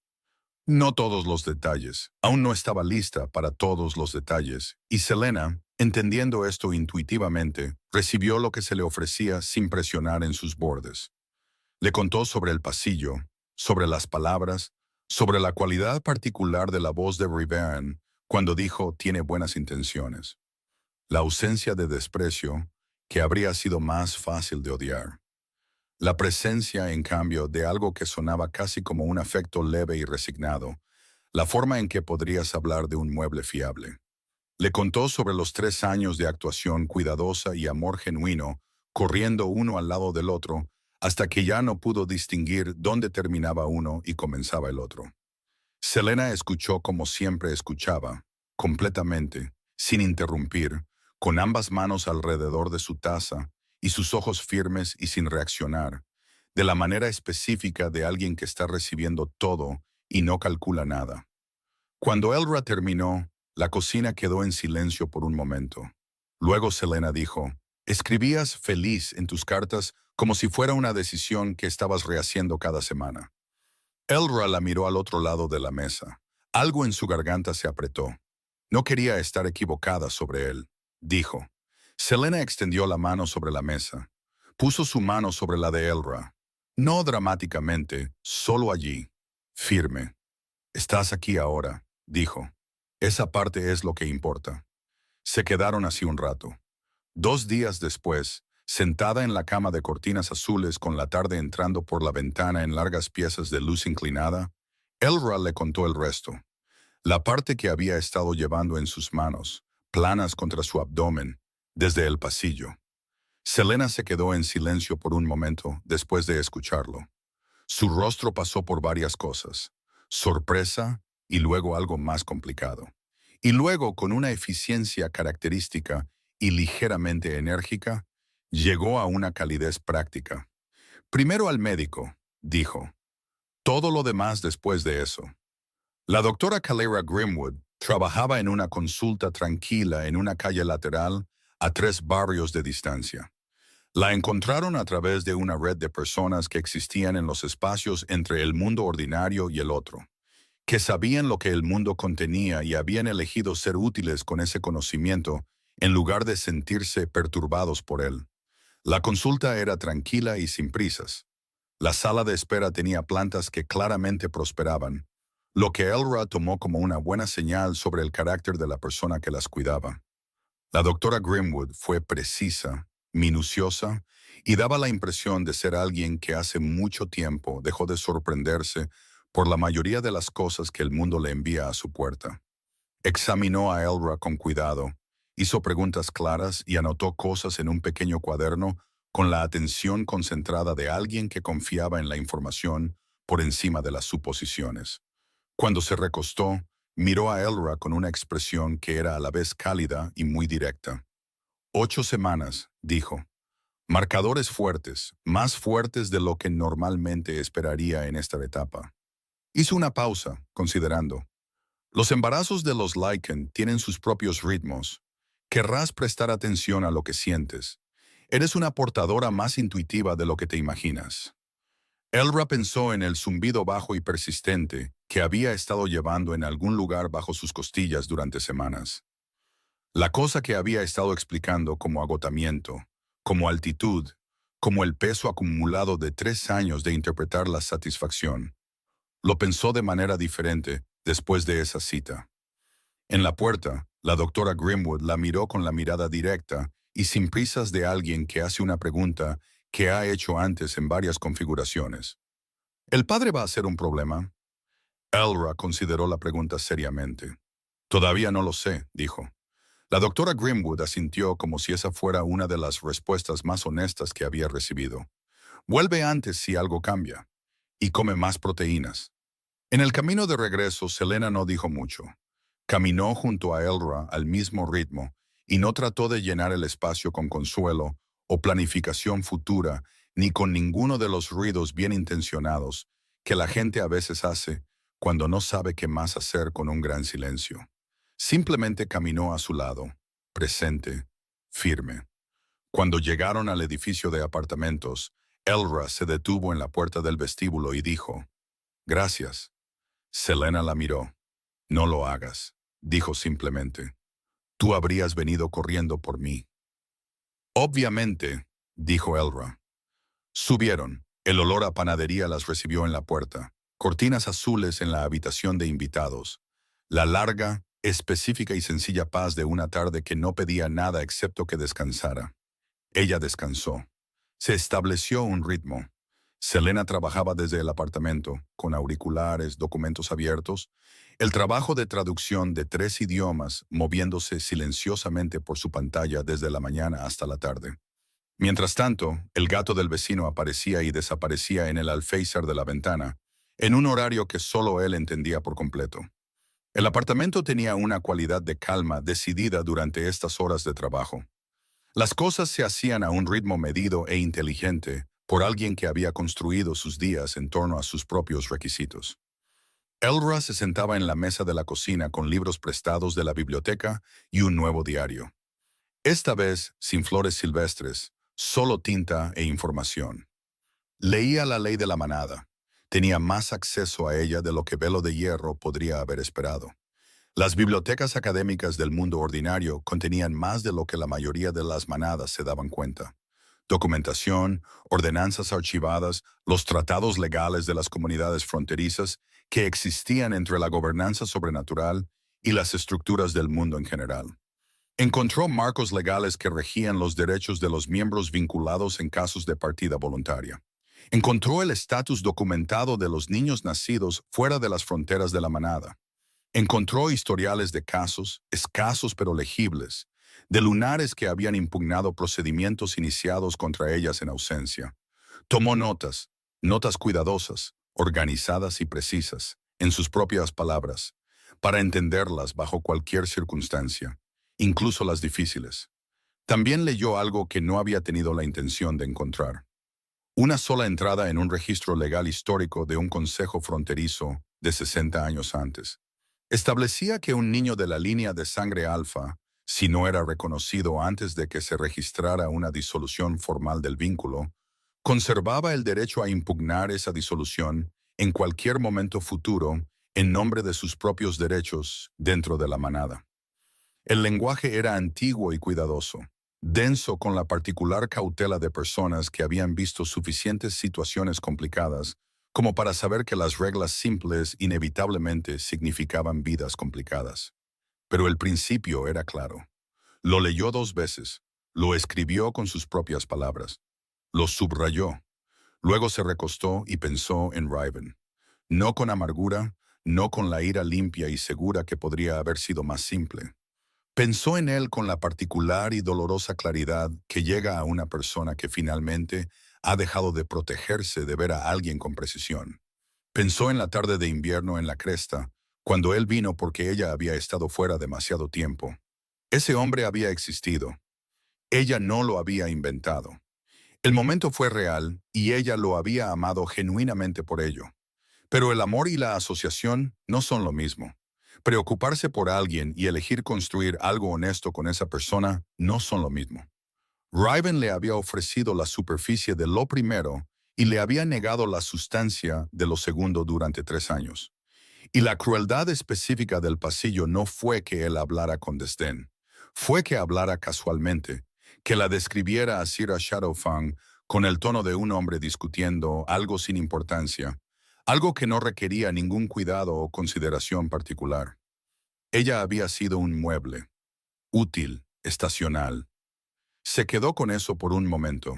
Speaker 1: No todos los detalles, aún no estaba lista para todos los detalles, y Selena, entendiendo esto intuitivamente, recibió lo que se le ofrecía sin presionar en sus bordes. Le contó sobre el pasillo, sobre las palabras, sobre la cualidad particular de la voz de Riverne cuando dijo tiene buenas intenciones. La ausencia de desprecio, que habría sido más fácil de odiar. La presencia, en cambio, de algo que sonaba casi como un afecto leve y resignado, la forma en que podrías hablar de un mueble fiable. Le contó sobre los 3 años de actuación cuidadosa y amor genuino, corriendo uno al lado del otro, hasta que ya no pudo distinguir dónde terminaba uno y comenzaba el otro. Selena escuchó como siempre escuchaba, completamente, sin interrumpir, con ambas manos alrededor de su taza y sus ojos firmes y sin reaccionar, de la manera específica de alguien que está recibiendo todo y no calcula nada. Cuando Elra terminó, la cocina quedó en silencio por un momento. Luego Selena dijo, escribías feliz en tus cartas como si fuera una decisión que estabas rehaciendo cada semana. Elra la miró al otro lado de la mesa. Algo en su garganta se apretó. No quería estar equivocada sobre él, dijo. Selena extendió la mano sobre la mesa. Puso su mano sobre la de Elra. No dramáticamente, solo allí, firme. Estás aquí ahora, dijo. Esa parte es lo que importa. Se quedaron así un rato. 2 días después, sentada en la cama de cortinas azules con la tarde entrando por la ventana en largas piezas de luz inclinada, Elra le contó el resto. La parte que había estado llevando en sus manos, planas contra su abdomen, desde el pasillo. Selena se quedó en silencio por un momento después de escucharlo. Su rostro pasó por varias cosas. Sorpresa y luego algo más complicado. Y luego, con una eficiencia característica y ligeramente enérgica, llegó a una calidez práctica. Primero al médico, dijo. Todo lo demás después de eso. La doctora Calera Grimwood trabajaba en una consulta tranquila en una calle lateral a 3 barrios de distancia. La encontraron a través de una red de personas que existían en los espacios entre el mundo ordinario y el otro, que sabían lo que el mundo contenía y habían elegido ser útiles con ese conocimiento en lugar de sentirse perturbados por él. La consulta era tranquila y sin prisas. La sala de espera tenía plantas que claramente prosperaban, lo que Elra tomó como una buena señal sobre el carácter de la persona que las cuidaba. La doctora Grimwood fue precisa, minuciosa, y daba la impresión de ser alguien que hace mucho tiempo dejó de sorprenderse por la mayoría de las cosas que el mundo le envía a su puerta. Examinó a Elra con cuidado, hizo preguntas claras y anotó cosas en un pequeño cuaderno con la atención concentrada de alguien que confiaba en la información por encima de las suposiciones. Cuando se recostó, miró a Elra con una expresión que era a la vez cálida y muy directa. 8 semanas, dijo. Marcadores fuertes, más fuertes de lo que normalmente esperaría en esta etapa. Hizo una pausa, considerando. Los embarazos de los Lycan tienen sus propios ritmos. Querrás prestar atención a lo que sientes. Eres una portadora más intuitiva de lo que te imaginas. Elra pensó en el zumbido bajo y persistente que había estado llevando en algún lugar bajo sus costillas durante semanas. La cosa que había estado explicando como agotamiento, como altitud, como el peso acumulado de 3 años de interpretar la satisfacción. Lo pensó de manera diferente después de esa cita. En la puerta, la doctora Grimwood la miró con la mirada directa y sin prisas de alguien que hace una pregunta que ha hecho antes en varias configuraciones. ¿El padre va a ser un problema? Elra consideró la pregunta seriamente. Todavía no lo sé, dijo. La doctora Grimwood asintió como si esa fuera una de las respuestas más honestas que había recibido. Vuelve antes si algo cambia. Y come más proteínas. En el camino de regreso, Selena no dijo mucho. Caminó junto a Elra al mismo ritmo y no trató de llenar el espacio con consuelo o planificación futura ni con ninguno de los ruidos bien intencionados que la gente a veces hace cuando no sabe qué más hacer con un gran silencio. Simplemente caminó a su lado, presente, firme. Cuando llegaron al edificio de apartamentos, Elra se detuvo en la puerta del vestíbulo y dijo, «Gracias». Selena la miró. «No lo hagas», dijo simplemente. «Tú habrías venido corriendo por mí». «Obviamente», dijo Elra. Subieron. El olor a panadería las recibió en la puerta. Cortinas azules en la habitación de invitados. La larga, específica y sencilla paz de una tarde que no pedía nada excepto que descansara. Ella descansó. Se estableció un ritmo. Selena trabajaba desde el apartamento, con auriculares, documentos abiertos, el trabajo de traducción de 3 idiomas moviéndose silenciosamente por su pantalla desde la mañana hasta la tarde. Mientras tanto, el gato del vecino aparecía y desaparecía en el alféizar de la ventana, en un horario que solo él entendía por completo. El apartamento tenía una cualidad de calma decidida durante estas horas de trabajo. Las cosas se hacían a un ritmo medido e inteligente por alguien que había construido sus días en torno a sus propios requisitos. Elra se sentaba en la mesa de la cocina con libros prestados de la biblioteca y un nuevo diario. Esta vez, sin flores silvestres, solo tinta e información. Leía La ley de la manada. tenía más acceso a ella de lo que Velo de Hierro podría haber esperado. Las bibliotecas académicas del mundo ordinario contenían más de lo que la mayoría de las manadas se daban cuenta. Documentación, ordenanzas archivadas, los tratados legales de las comunidades fronterizas que existían entre la gobernanza sobrenatural y las estructuras del mundo en general. Encontró marcos legales que regían los derechos de los miembros vinculados en casos de partida voluntaria. Encontró el estatus documentado de los niños nacidos fuera de las fronteras de la manada. Encontró historiales de casos, escasos pero legibles, de lunares que habían impugnado procedimientos iniciados contra ellas en ausencia. Tomó notas, notas cuidadosas, organizadas y precisas, en sus propias palabras, para entenderlas bajo cualquier circunstancia, incluso las difíciles. También leyó algo que no había tenido la intención de encontrar. Una sola entrada en un registro legal histórico de un consejo fronterizo de 60 años antes. Establecía que un niño de la línea de sangre alfa, si no era reconocido antes de que se registrara una disolución formal del vínculo, conservaba el derecho a impugnar esa disolución en cualquier momento futuro en nombre de sus propios derechos dentro de la manada. El lenguaje era antiguo y cuidadoso, denso con la particular cautela de personas que habían visto suficientes situaciones complicadas como para saber que las reglas simples inevitablemente significaban vidas complicadas. Pero el principio era claro. Lo leyó 2 veces, lo escribió con sus propias palabras, lo subrayó. Luego se recostó y pensó en Riven. No con amargura, no con la ira limpia y segura que podría haber sido más simple. Pensó en él con la particular y dolorosa claridad que llega a una persona que finalmente ha dejado de protegerse de ver a alguien con precisión. Pensó en la tarde de invierno en la cresta, cuando él vino porque ella había estado fuera demasiado tiempo. Ese hombre había existido. Ella no lo había inventado. El momento fue real y ella lo había amado genuinamente por ello. Pero el amor y la asociación no son lo mismo. Preocuparse por alguien y elegir construir algo honesto con esa persona no son lo mismo. Riven le había ofrecido la superficie de lo primero y le había negado la sustancia de lo segundo durante 3 años. Y la crueldad específica del pasillo no fue que él hablara con desdén. Fue que hablara casualmente, que la describiera a Sira Shadowfang con el tono de un hombre discutiendo algo sin importancia, algo que no requería ningún cuidado o consideración particular. Ella había sido un mueble, útil, estacional. Se quedó con eso por un momento.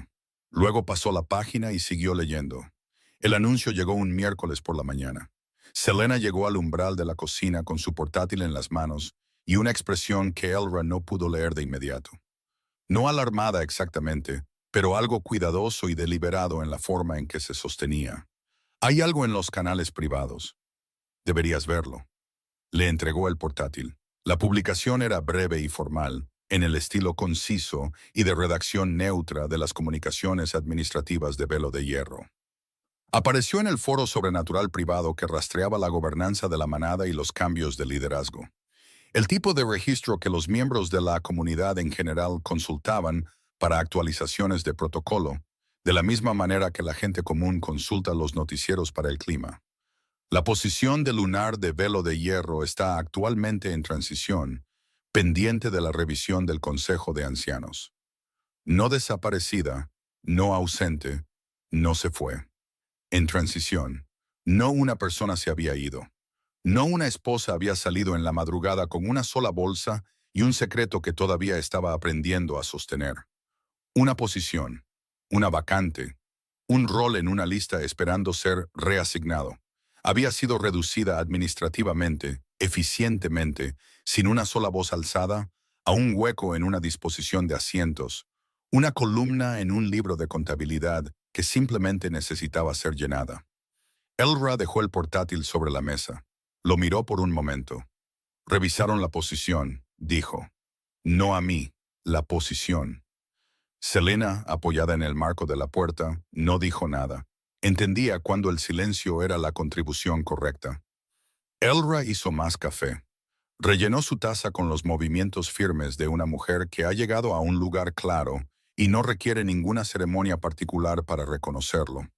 Speaker 1: Luego pasó la página y siguió leyendo. El anuncio llegó un miércoles por la mañana. Selena llegó al umbral de la cocina con su portátil en las manos y una expresión que Elra no pudo leer de inmediato. No alarmada exactamente, pero algo cuidadoso y deliberado en la forma en que se sostenía. Hay algo en los canales privados. Deberías verlo. Le entregó el portátil. La publicación era breve y formal, en el estilo conciso y de redacción neutra de las comunicaciones administrativas de Velo de Hierro. Apareció en el foro sobrenatural privado que rastreaba la gobernanza de la manada y los cambios de liderazgo. El tipo de registro que los miembros de la comunidad en general consultaban para actualizaciones de protocolo, de la misma manera que la gente común consulta los noticieros para el clima. La posición del lunar de Velo de Hierro está actualmente en transición, pendiente de la revisión del Consejo de Ancianos. No desaparecida, no ausente, no se fue. En transición. No una persona se había ido. No una esposa había salido en la madrugada con una sola bolsa y un secreto que todavía estaba aprendiendo a sostener. Una posición, una vacante, un rol en una lista esperando ser reasignado. Había sido reducida administrativamente, eficientemente, sin una sola voz alzada, a un hueco en una disposición de asientos, una columna en un libro de contabilidad que simplemente necesitaba ser llenada. Elra dejó el portátil sobre la mesa. Lo miró por un momento. Revisaron la posición, dijo. No a mí, la posición. Selena, apoyada en el marco de la puerta, no dijo nada. Entendía cuando el silencio era la contribución correcta. Elra hizo más café. Rellenó su taza con los movimientos firmes de una mujer que ha llegado a un lugar claro y no requiere ninguna ceremonia particular para reconocerlo.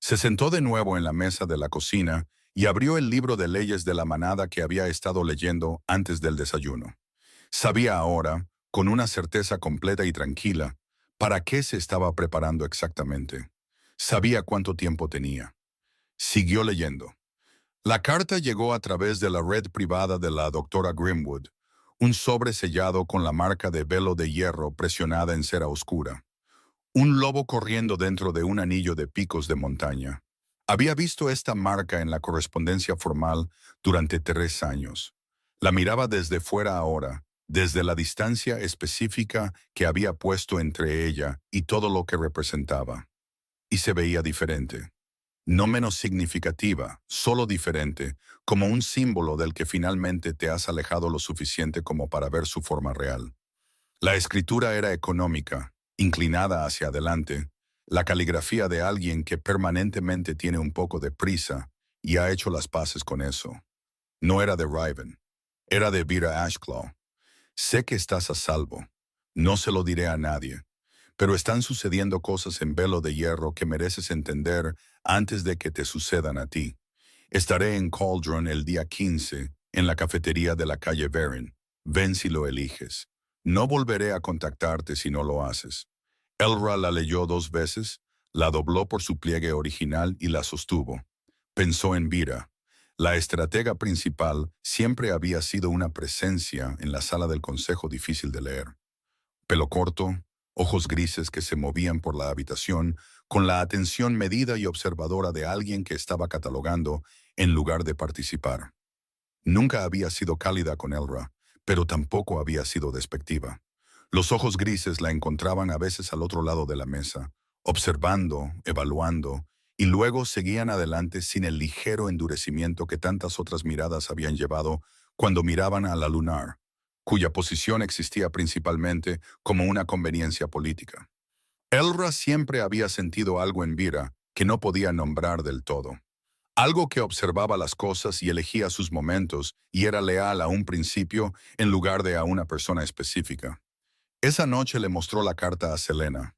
Speaker 1: Se sentó de nuevo en la mesa de la cocina y abrió el libro de leyes de la manada que había estado leyendo antes del desayuno. Sabía ahora, con una certeza completa y tranquila, para qué se estaba preparando exactamente. Sabía cuánto tiempo tenía. Siguió leyendo. La carta llegó a través de la red privada de la doctora Grimwood, un sobre sellado con la marca de velo de hierro presionada en cera oscura. Un lobo corriendo dentro de un anillo de picos de montaña. Había visto esta marca en la correspondencia formal durante 3 años. La miraba desde fuera ahora, desde la distancia específica que había puesto entre ella y todo lo que representaba. Y se veía diferente. No menos significativa, solo diferente, como un símbolo del que finalmente te has alejado lo suficiente como para ver su forma real. La escritura era económica, inclinada hacia adelante, la caligrafía de alguien que permanentemente tiene un poco de prisa y ha hecho las paces con eso. No era de Riven, era de Vera Ashclaw. Sé que estás a salvo. No se lo diré a nadie. Pero están sucediendo cosas en Velo de Hierro que mereces entender antes de que te sucedan a ti. Estaré en Cauldron el día 15, en la cafetería de la calle Verin. Ven si lo eliges. No volveré a contactarte si no lo haces. Elra la leyó 2 veces, la dobló por su pliegue original y la sostuvo. Pensó en Vira. La estratega principal siempre había sido una presencia en la sala del consejo difícil de leer. Pelo corto, ojos grises que se movían por la habitación con la atención medida y observadora de alguien que estaba catalogando en lugar de participar. Nunca había sido cálida con Elra, pero tampoco había sido despectiva. Los ojos grises la encontraban a veces al otro lado de la mesa, observando, evaluando, y luego seguían adelante sin el ligero endurecimiento que tantas otras miradas habían llevado cuando miraban a la lunar, cuya posición existía principalmente como una conveniencia política. Elra siempre había sentido algo en Vira que no podía nombrar del todo. Algo que observaba las cosas y elegía sus momentos y era leal a un principio en lugar de a una persona específica. Esa noche le mostró la carta a Selena.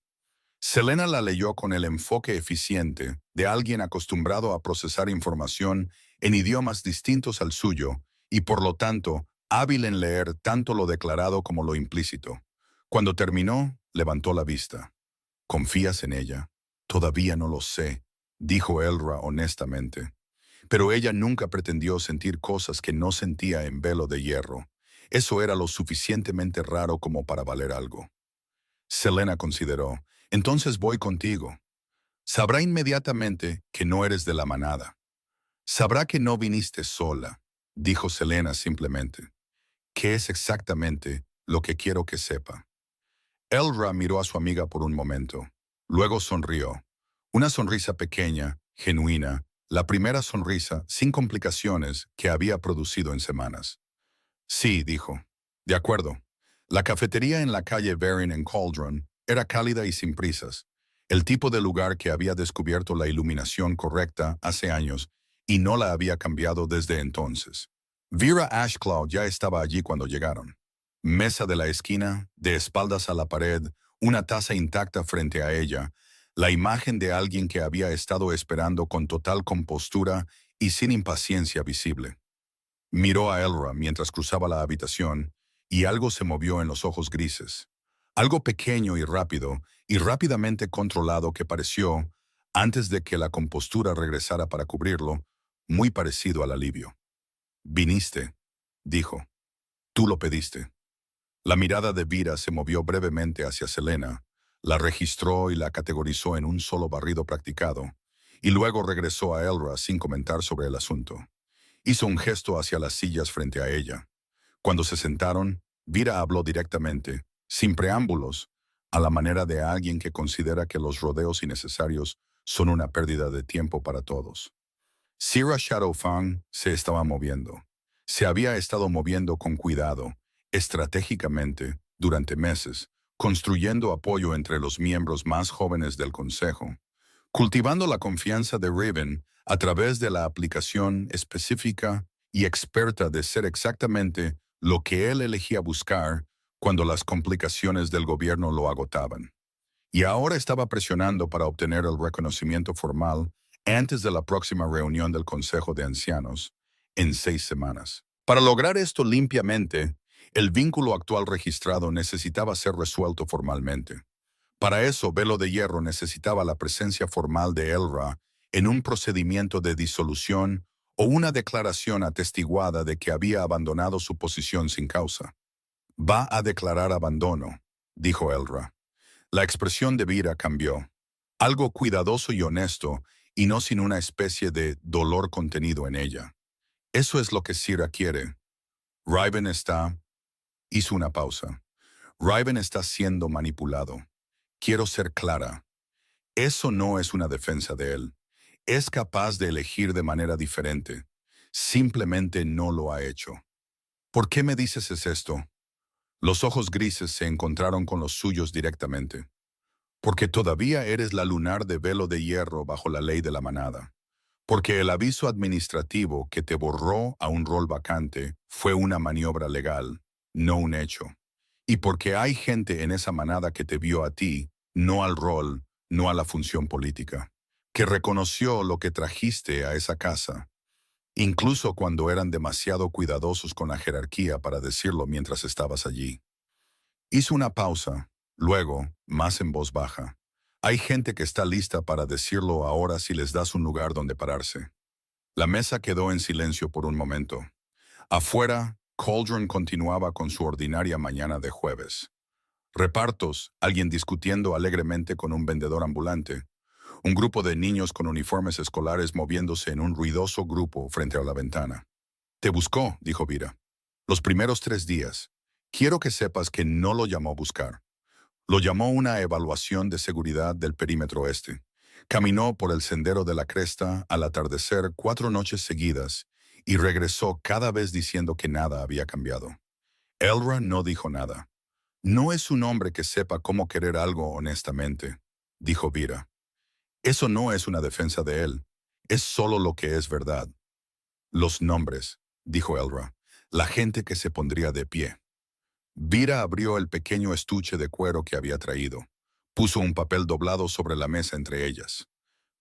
Speaker 1: Selena la leyó con el enfoque eficiente de alguien acostumbrado a procesar información en idiomas distintos al suyo y por lo tanto hábil en leer tanto lo declarado como lo implícito. Cuando terminó, levantó la vista. ¿Confías en ella? Todavía no lo sé, dijo Elra honestamente. Pero ella nunca pretendió sentir cosas que no sentía en Velo de Hierro. Eso era lo suficientemente raro como para valer algo. Selena consideró, entonces voy contigo. Sabrá inmediatamente que no eres de la manada. Sabrá que no viniste sola, dijo Selena simplemente. ¿Qué es exactamente lo que quiero que sepa? Elra miró a su amiga por un momento. Luego sonrió. Una sonrisa pequeña, genuina, la primera sonrisa sin complicaciones que había producido en semanas. Sí, dijo. De acuerdo. La cafetería en la calle Verin en Cauldron era cálida y sin prisas, el tipo de lugar que había descubierto la iluminación correcta hace años y no la había cambiado desde entonces. Vera Ashclaw ya estaba allí cuando llegaron. Mesa de la esquina, de espaldas a la pared, una taza intacta frente a ella, la imagen de alguien que había estado esperando con total compostura y sin impaciencia visible. Miró a Elra mientras cruzaba la habitación y algo se movió en los ojos grises. Algo pequeño y rápidamente controlado que pareció, antes de que la compostura regresara para cubrirlo, muy parecido al alivio. Viniste, dijo. Tú lo pediste. La mirada de Vira se movió brevemente hacia Selena, la registró y la categorizó en un solo barrido practicado, y luego regresó a Elra sin comentar sobre el asunto. Hizo un gesto hacia las sillas frente a ella. Cuando se sentaron, Vira habló directamente, sin preámbulos, a la manera de alguien que considera que los rodeos innecesarios son una pérdida de tiempo para todos. Sira Shadowfang se estaba moviendo. Se había estado moviendo con cuidado, estratégicamente, durante meses, construyendo apoyo entre los miembros más jóvenes del Consejo, cultivando la confianza de Riven a través de la aplicación específica y experta de ser exactamente lo que él elegía buscar cuando las complicaciones del gobierno lo agotaban. Y ahora estaba presionando para obtener el reconocimiento formal antes de la próxima reunión del Consejo de Ancianos, en 6 semanas. Para lograr esto limpiamente, el vínculo actual registrado necesitaba ser resuelto formalmente. Para eso, Velo de Hierro necesitaba la presencia formal de Elra en un procedimiento de disolución o una declaración atestiguada de que había abandonado su posición sin causa. Va a declarar abandono, dijo Elra. La expresión de Vira cambió. Algo cuidadoso y honesto, y no sin una especie de dolor contenido en ella. Eso es lo que Sira quiere. Riven está... Hizo una pausa. Riven está siendo manipulado. Quiero ser clara. Eso no es una defensa de él. Es capaz de elegir de manera diferente. Simplemente no lo ha hecho. ¿Por qué me dices es esto? Los ojos grises se encontraron con los suyos directamente. Porque todavía eres la lunar de Velo de Hierro bajo la ley de la manada. Porque el aviso administrativo que te borró a un rol vacante fue una maniobra legal, no un hecho. Y porque hay gente en esa manada que te vio a ti, no al rol, no a la función política, que reconoció lo que trajiste a esa casa, incluso cuando eran demasiado cuidadosos con la jerarquía para decirlo mientras estabas allí. Hizo una pausa, luego, más en voz baja. Hay gente que está lista para decirlo ahora si les das un lugar donde pararse. La mesa quedó en silencio por un momento. Afuera, Cauldron continuaba con su ordinaria mañana de jueves. Repartos, alguien discutiendo alegremente con un vendedor ambulante, un grupo de niños con uniformes escolares moviéndose en un ruidoso grupo frente a la ventana. Te buscó, dijo Vira. Los primeros 3 días. Quiero que sepas que no lo llamó buscar. Lo llamó una evaluación de seguridad del perímetro este. Caminó por el sendero de la cresta al atardecer 4 noches seguidas y regresó cada vez diciendo que nada había cambiado. Elra no dijo nada. No es un hombre que sepa cómo querer algo honestamente, dijo Vira. Eso no es una defensa de él. Es solo lo que es verdad. Los nombres, dijo Elra. La gente que se pondría de pie. Vira abrió el pequeño estuche de cuero que había traído. Puso un papel doblado sobre la mesa entre ellas.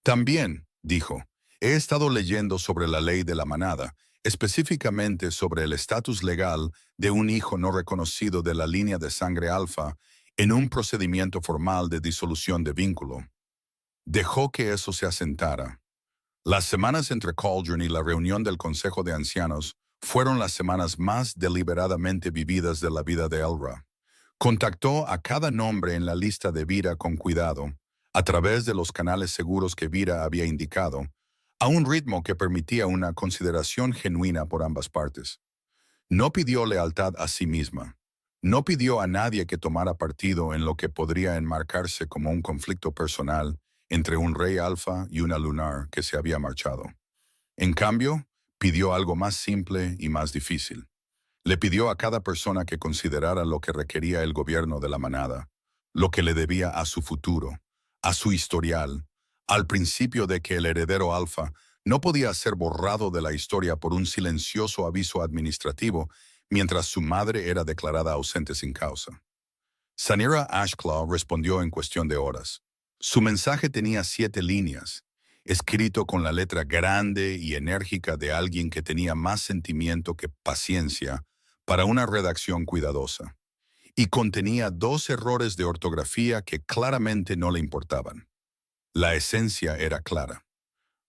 Speaker 1: También, dijo, he estado leyendo sobre la ley de la manada, específicamente sobre el estatus legal de un hijo no reconocido de la línea de sangre alfa en un procedimiento formal de disolución de vínculo. Dejó que eso se asentara. Las semanas entre Cauldron y la reunión del Consejo de Ancianos fueron las semanas más deliberadamente vividas de la vida de Elra. Contactó a cada nombre en la lista de Vira con cuidado, a través de los canales seguros que Vira había indicado, a un ritmo que permitía una consideración genuina por ambas partes. No pidió lealtad a sí misma. No pidió a nadie que tomara partido en lo que podría enmarcarse como un conflicto personal entre un rey alfa y una lunar que se había marchado. En cambio, pidió algo más simple y más difícil. Le pidió a cada persona que considerara lo que requería el gobierno de la manada, lo que le debía a su futuro, a su historial, al principio de que el heredero alfa no podía ser borrado de la historia por un silencioso aviso administrativo mientras su madre era declarada ausente sin causa. Sanira Ashclaw respondió en cuestión de horas. Su mensaje tenía 7 líneas, escrito con la letra grande y enérgica de alguien que tenía más sentimiento que paciencia para una redacción cuidadosa, y contenía 2 errores de ortografía que claramente no le importaban. La esencia era clara.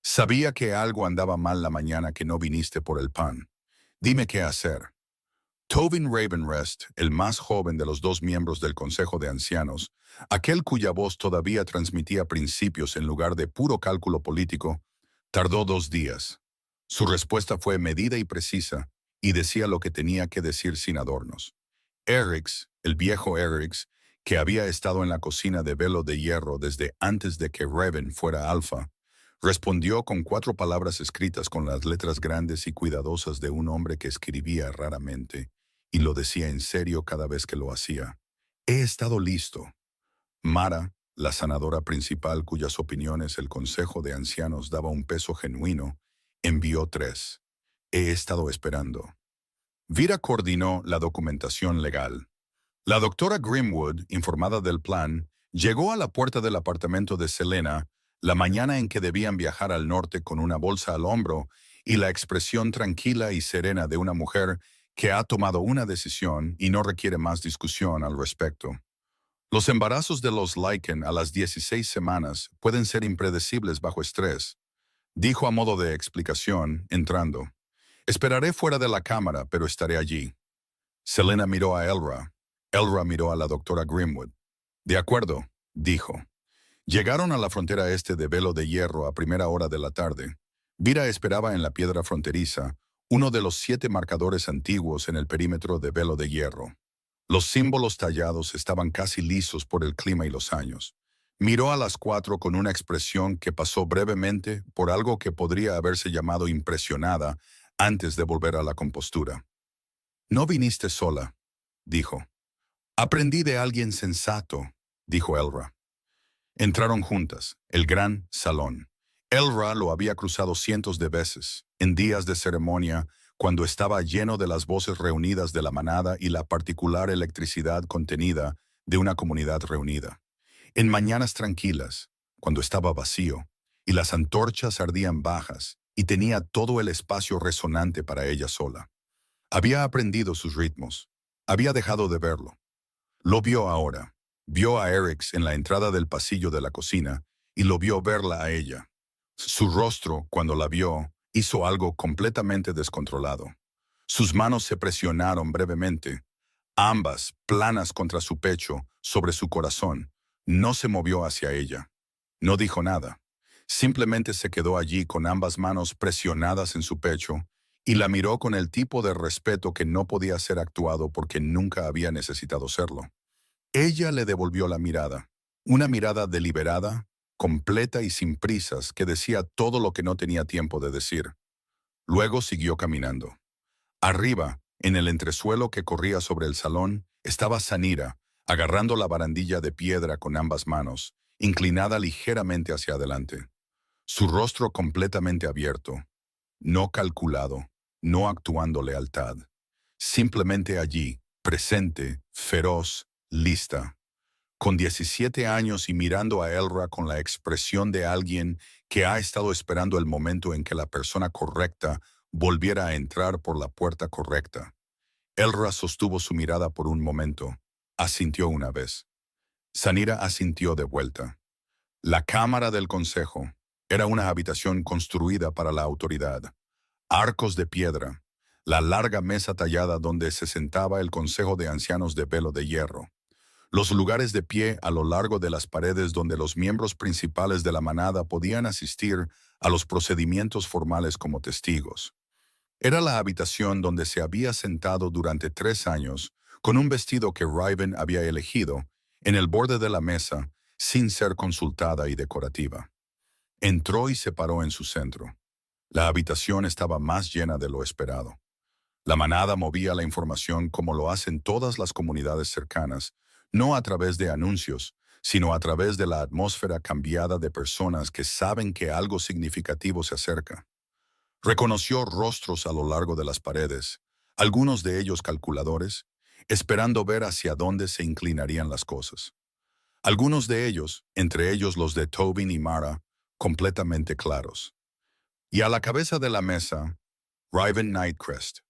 Speaker 1: Sabía que algo andaba mal la mañana que no viniste por el pan. Dime qué hacer. Tobin Ravenrest, el más joven de los 2 miembros del Consejo de Ancianos, aquel cuya voz todavía transmitía principios en lugar de puro cálculo político, tardó 2 días. Su respuesta fue medida y precisa, y decía lo que tenía que decir sin adornos. Erix, el viejo Erix, que había estado en la cocina de Velo de Hierro desde antes de que Raven fuera alfa, respondió con 4 palabras escritas con las letras grandes y cuidadosas de un hombre que escribía raramente, y lo decía en serio cada vez que lo hacía. He estado listo. Mara, la sanadora principal cuyas opiniones el Consejo de Ancianos daba un peso genuino, envió 3. He estado esperando. Vira coordinó la documentación legal. La doctora Grimwood, informada del plan, llegó a la puerta del apartamento de Selena, la mañana en que debían viajar al norte con una bolsa al hombro y la expresión tranquila y serena de una mujer que ha tomado una decisión y no requiere más discusión al respecto. Los embarazos de los Lycan a las 16 semanas pueden ser impredecibles bajo estrés, dijo a modo de explicación, entrando. Esperaré fuera de la cámara, pero estaré allí. Selena miró a Elra. Elra miró a la doctora Grimwood. De acuerdo, dijo. Llegaron a la frontera este de Velo de Hierro a primera hora de la tarde. Vira esperaba en la piedra fronteriza, uno de los 7 marcadores antiguos en el perímetro de Velo de Hierro. Los símbolos tallados estaban casi lisos por el clima y los años. Miró a las 4 con una expresión que pasó brevemente por algo que podría haberse llamado impresionada antes de volver a la compostura. «No viniste sola», dijo. «Aprendí de alguien sensato», dijo Elra. Entraron juntas, el gran salón. Elra lo había cruzado cientos de veces, en días de ceremonia, cuando estaba lleno de las voces reunidas de la manada y la particular electricidad contenida de una comunidad reunida. En mañanas tranquilas, cuando estaba vacío, y las antorchas ardían bajas, y tenía todo el espacio resonante para ella sola. Había aprendido sus ritmos. Había dejado de verlo. Lo vio ahora. Vio a Erix en la entrada del pasillo de la cocina y lo vio verla a ella. Su rostro, cuando la vio, hizo algo completamente descontrolado. Sus manos se presionaron brevemente, ambas planas contra su pecho, sobre su corazón. No se movió hacia ella. No dijo nada. Simplemente se quedó allí con ambas manos presionadas en su pecho y la miró con el tipo de respeto que no podía ser actuado porque nunca había necesitado serlo. Ella le devolvió la mirada, una mirada deliberada, completa y sin prisas que decía todo lo que no tenía tiempo de decir. Luego siguió caminando. Arriba, en el entresuelo que corría sobre el salón, estaba Zanira, agarrando la barandilla de piedra con ambas manos, inclinada ligeramente hacia adelante. Su rostro completamente abierto, no calculado, no actuando lealtad. Simplemente allí, presente, feroz, lista. Con 17 años y mirando a Elra con la expresión de alguien que ha estado esperando el momento en que la persona correcta volviera a entrar por la puerta correcta. Elra sostuvo su mirada por un momento. Asintió una vez. Zanira asintió de vuelta. La Cámara del Consejo era una habitación construida para la autoridad. Arcos de piedra. La larga mesa tallada donde se sentaba el Consejo de Ancianos de Velo de Hierro. Los lugares de pie a lo largo de las paredes donde los miembros principales de la manada podían asistir a los procedimientos formales como testigos. Era la habitación donde se había sentado durante 3 años, con un vestido que Riven había elegido, en el borde de la mesa, sin ser consultada y decorativa. Entró y se paró en su centro. La habitación estaba más llena de lo esperado. La manada movía la información como lo hacen todas las comunidades cercanas, no a través de anuncios, sino a través de la atmósfera cambiada de personas que saben que algo significativo se acerca. Reconoció rostros a lo largo de las paredes, algunos de ellos calculadores, esperando ver hacia dónde se inclinarían las cosas. Algunos de ellos, entre ellos los de Tobin y Mara, completamente claros. Y a la cabeza de la mesa, Riven Nightcrest.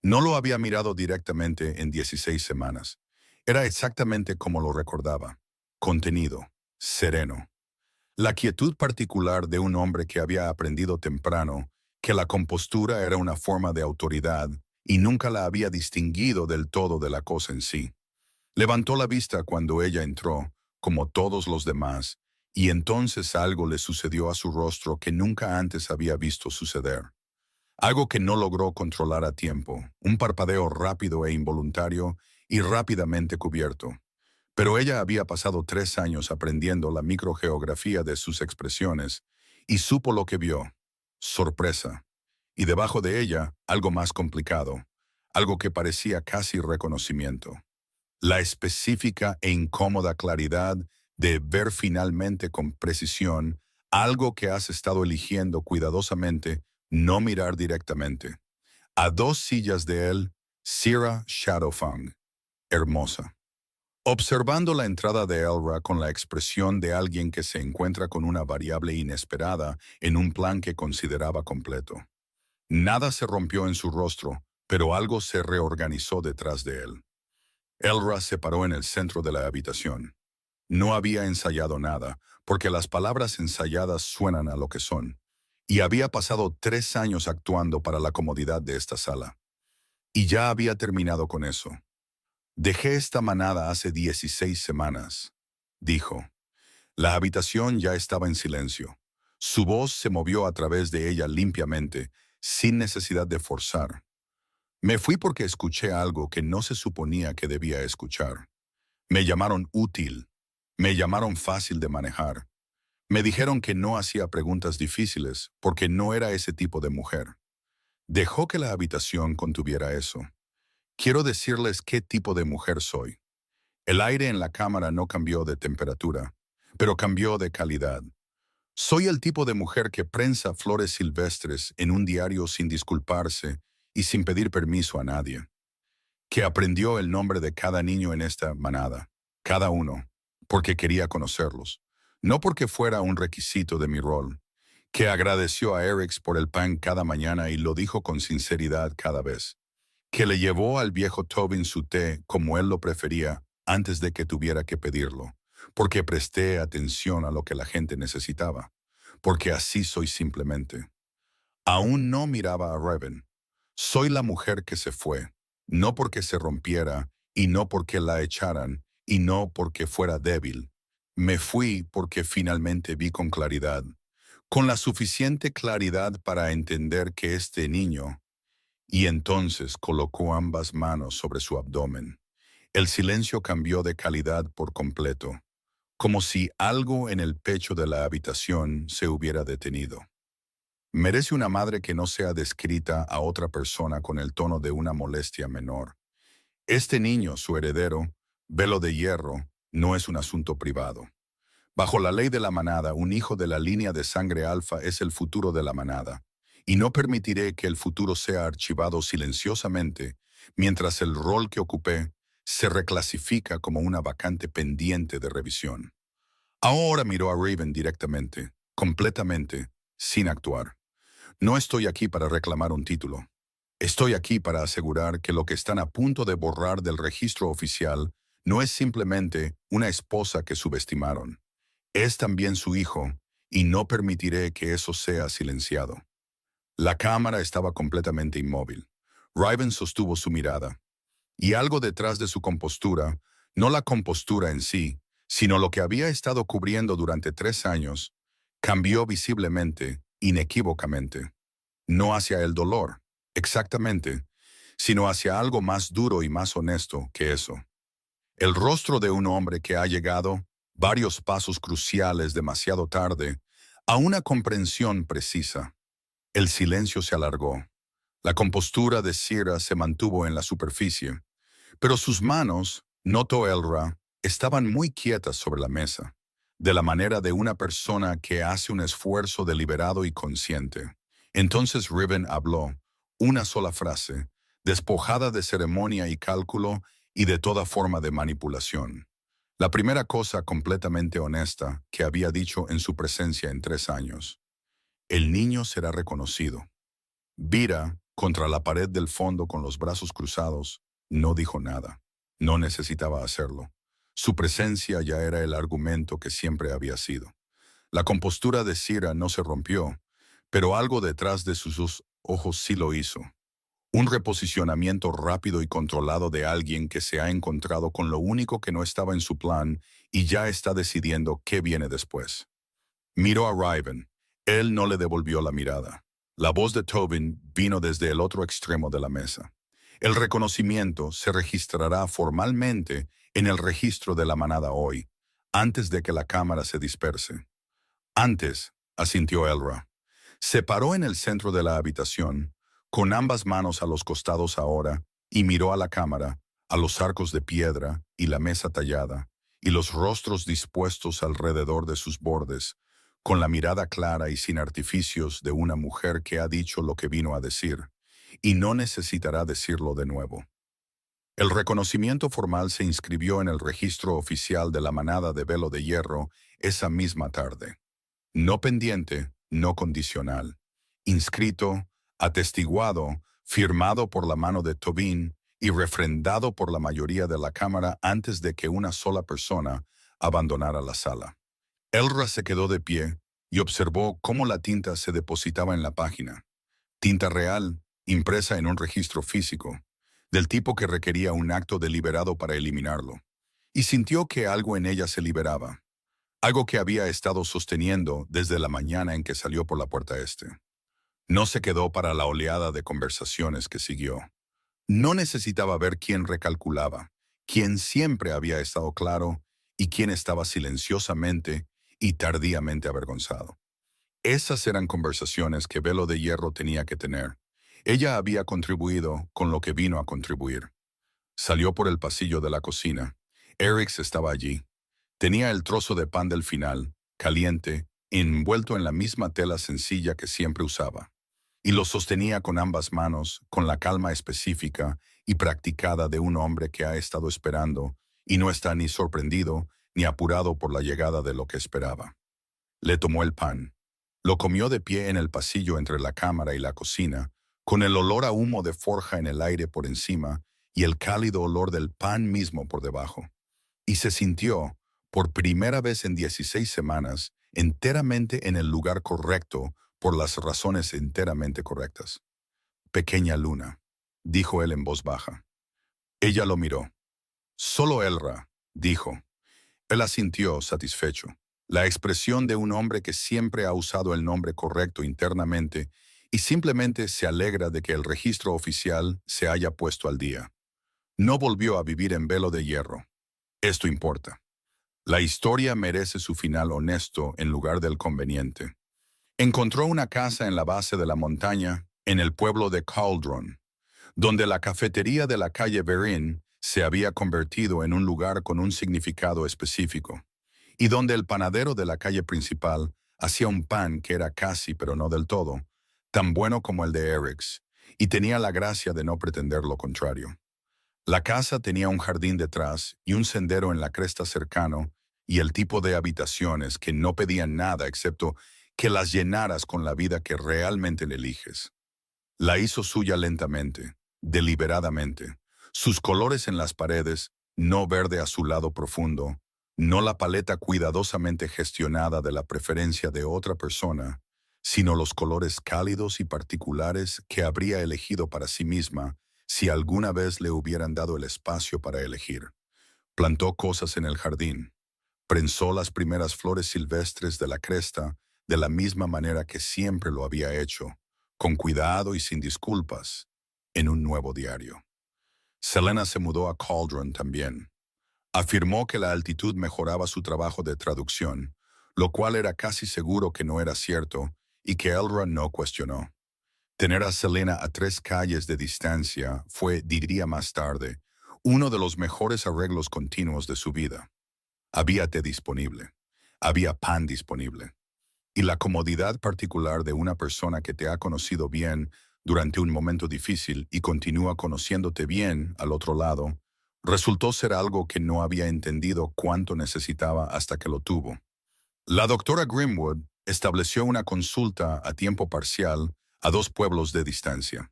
Speaker 1: No lo había mirado directamente en 16 semanas. Era exactamente como lo recordaba. Contenido, sereno. La quietud particular de un hombre que había aprendido temprano que la compostura era una forma de autoridad y nunca la había distinguido del todo de la cosa en sí. Levantó la vista cuando ella entró, como todos los demás, y entonces algo le sucedió a su rostro que nunca antes había visto suceder. Algo que no logró controlar a tiempo, un parpadeo rápido e involuntario y rápidamente cubierto. Pero ella había pasado 3 años aprendiendo la microgeografía de sus expresiones y supo lo que vio. Sorpresa. Y debajo de ella, algo más complicado, algo que parecía casi reconocimiento. La específica e incómoda claridad de ver finalmente con precisión algo que has estado eligiendo cuidadosamente no mirar directamente. A 2 sillas de él, Sira Shadowfang, hermosa. Observando la entrada de Elra con la expresión de alguien que se encuentra con una variable inesperada en un plan que consideraba completo. Nada se rompió en su rostro, pero algo se reorganizó detrás de él. Elra se paró en el centro de la habitación. No había ensayado nada, porque las palabras ensayadas suenan a lo que son. Y había pasado 3 años actuando para la comodidad de esta sala. Y ya había terminado con eso. Dejé esta manada hace 16 semanas, dijo. La habitación ya estaba en silencio. Su voz se movió a través de ella limpiamente, sin necesidad de forzar. Me fui porque escuché algo que no se suponía que debía escuchar. Me llamaron útil. Me llamaron fácil de manejar. Me dijeron que no hacía preguntas difíciles porque no era ese tipo de mujer. Dejó que la habitación contuviera eso. Quiero decirles qué tipo de mujer soy. El aire en la cámara no cambió de temperatura, pero cambió de calidad. Soy el tipo de mujer que prensa flores silvestres en un diario sin disculparse y sin pedir permiso a nadie. Que aprendió el nombre de cada niño en esta manada, cada uno, porque quería conocerlos, no porque fuera un requisito de mi rol. Que agradeció a Eric por el pan cada mañana y lo dijo con sinceridad cada vez. Que le llevó al viejo Tobin su té como él lo prefería antes de que tuviera que pedirlo, porque presté atención a lo que la gente necesitaba, porque así soy simplemente. Aún no miraba a Raven. Soy la mujer que se fue, no porque se rompiera, y no porque la echaran, y no porque fuera débil. Me fui porque finalmente vi con claridad, con la suficiente claridad para entender que este niño, y entonces colocó ambas manos sobre su abdomen. El silencio cambió de calidad por completo, como si algo en el pecho de la habitación se hubiera detenido. Merece una madre que no sea descrita a otra persona con el tono de una molestia menor. Este niño, su heredero, velo de hierro, no es un asunto privado. Bajo la ley de la manada, un hijo de la línea de sangre alfa es el futuro de la manada, y no permitiré que el futuro sea archivado silenciosamente mientras el rol que ocupé se reclasifica como una vacante pendiente de revisión. Ahora miró a Raven directamente, completamente, sin actuar. No estoy aquí para reclamar un título. Estoy aquí para asegurar que lo que están a punto de borrar del registro oficial no es simplemente una esposa que subestimaron. Es también su hijo, y no permitiré que eso sea silenciado. La cámara estaba completamente inmóvil. Raven sostuvo su mirada, y algo detrás de su compostura, no la compostura en sí, sino lo que había estado cubriendo durante 3 años, cambió visiblemente, inequívocamente. No hacia el dolor, exactamente, sino hacia algo más duro y más honesto que eso. El rostro de un hombre que ha llegado, varios pasos cruciales demasiado tarde, a una comprensión precisa. El silencio se alargó. La compostura de Sira se mantuvo en la superficie, pero sus manos, notó Elra, estaban muy quietas sobre la mesa, de la manera de una persona que hace un esfuerzo deliberado y consciente. Entonces Riven habló, una sola frase, despojada de ceremonia y cálculo y de toda forma de manipulación. La primera cosa completamente honesta que había dicho en su presencia en 3 años. El niño será reconocido. Vira, contra la pared del fondo con los brazos cruzados, no dijo nada. No necesitaba hacerlo. Su presencia ya era el argumento que siempre había sido. La compostura de Sira no se rompió, pero algo detrás de sus ojos sí lo hizo. Un reposicionamiento rápido y controlado de alguien que se ha encontrado con lo único que no estaba en su plan y ya está decidiendo qué viene después. Miró a Raven. Él no le devolvió la mirada. La voz de Tobin vino desde el otro extremo de la mesa. El reconocimiento se registrará formalmente en el registro de la manada hoy, antes de que la cámara se disperse. Antes, asintió Elra. Se paró en el centro de la habitación, con ambas manos a los costados ahora, y miró a la cámara, a los arcos de piedra y la mesa tallada, y los rostros dispuestos alrededor de sus bordes, con la mirada clara y sin artificios de una mujer que ha dicho lo que vino a decir, y no necesitará decirlo de nuevo. El reconocimiento formal se inscribió en el registro oficial de la manada de Velo de Hierro esa misma tarde. No pendiente, no condicional. Inscrito, atestiguado, firmado por la mano de Tobin y refrendado por la mayoría de la Cámara antes de que una sola persona abandonara la sala. Elra se quedó de pie y observó cómo la tinta se depositaba en la página. Tinta real, impresa en un registro físico, del tipo que requería un acto deliberado para eliminarlo. Y sintió que algo en ella se liberaba, algo que había estado sosteniendo desde la mañana en que salió por la puerta este. No se quedó para la oleada de conversaciones que siguió. No necesitaba ver quién recalculaba, quién siempre había estado claro y quién estaba silenciosamente y tardíamente avergonzado. Esas eran conversaciones que Velo de Hierro tenía que tener. Ella había contribuido con lo que vino a contribuir. Salió por el pasillo de la cocina. Erix estaba allí. Tenía el trozo de pan del final, caliente, envuelto en la misma tela sencilla que siempre usaba. Y lo sostenía con ambas manos, con la calma específica y practicada de un hombre que ha estado esperando y no está ni sorprendido ni apurado por la llegada de lo que esperaba. Le tomó el pan. Lo comió de pie en el pasillo entre la cámara y la cocina, con el olor a humo de forja en el aire por encima y el cálido olor del pan mismo por debajo. Y se sintió, por primera vez en 16 semanas, enteramente en el lugar correcto por las razones enteramente correctas. Pequeña luna, dijo él en voz baja. Ella lo miró. Solo Elra, dijo. Él asintió, satisfecho. La expresión de un hombre que siempre ha usado el nombre correcto internamente y simplemente se alegra de que el registro oficial se haya puesto al día. No volvió a vivir en Velo de Hierro. Esto importa. La historia merece su final honesto en lugar del conveniente. Encontró una casa en la base de la montaña, en el pueblo de Cauldron, donde la cafetería de la calle Verin se había convertido en un lugar con un significado específico, y donde el panadero de la calle principal hacía un pan que era casi, pero no del todo, tan bueno como el de Eric's, y tenía la gracia de no pretender lo contrario. La casa tenía un jardín detrás y un sendero en la cresta cercano, y el tipo de habitaciones que no pedían nada excepto que las llenaras con la vida que realmente le eliges. La hizo suya lentamente, deliberadamente. Sus colores en las paredes, no verde azulado profundo, no la paleta cuidadosamente gestionada de la preferencia de otra persona, sino los colores cálidos y particulares que habría elegido para sí misma si alguna vez le hubieran dado el espacio para elegir. Plantó cosas en el jardín. Prensó las primeras flores silvestres de la cresta de la misma manera que siempre lo había hecho, con cuidado y sin disculpas, en un nuevo diario. Selena se mudó a Cauldron también. Afirmó que la altitud mejoraba su trabajo de traducción, lo cual era casi seguro que no era cierto y que Elra no cuestionó. Tener a Selena a 3 calles de distancia fue, diría más tarde, uno de los mejores arreglos continuos de su vida. Había té disponible. Había pan disponible. Y la comodidad particular de una persona que te ha conocido bien durante un momento difícil y continúa conociéndote bien al otro lado, resultó ser algo que no había entendido cuánto necesitaba hasta que lo tuvo. La doctora Grimwood estableció una consulta a tiempo parcial a 2 pueblos de distancia.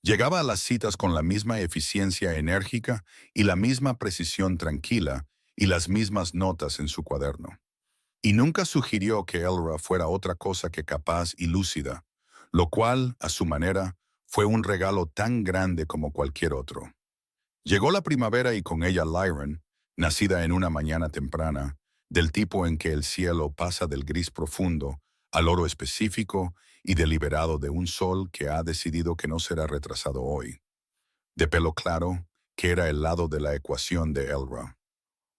Speaker 1: Llegaba a las citas con la misma eficiencia enérgica y la misma precisión tranquila y las mismas notas en su cuaderno. Y nunca sugirió que Elra fuera otra cosa que capaz y lúcida, lo cual, a su manera, fue un regalo tan grande como cualquier otro. Llegó la primavera y con ella Lyran, nacida en una mañana temprana, del tipo en que el cielo pasa del gris profundo al oro específico y deliberado de un sol que ha decidido que no será retrasado hoy. De pelo claro, que era el lado de la ecuación de Elra.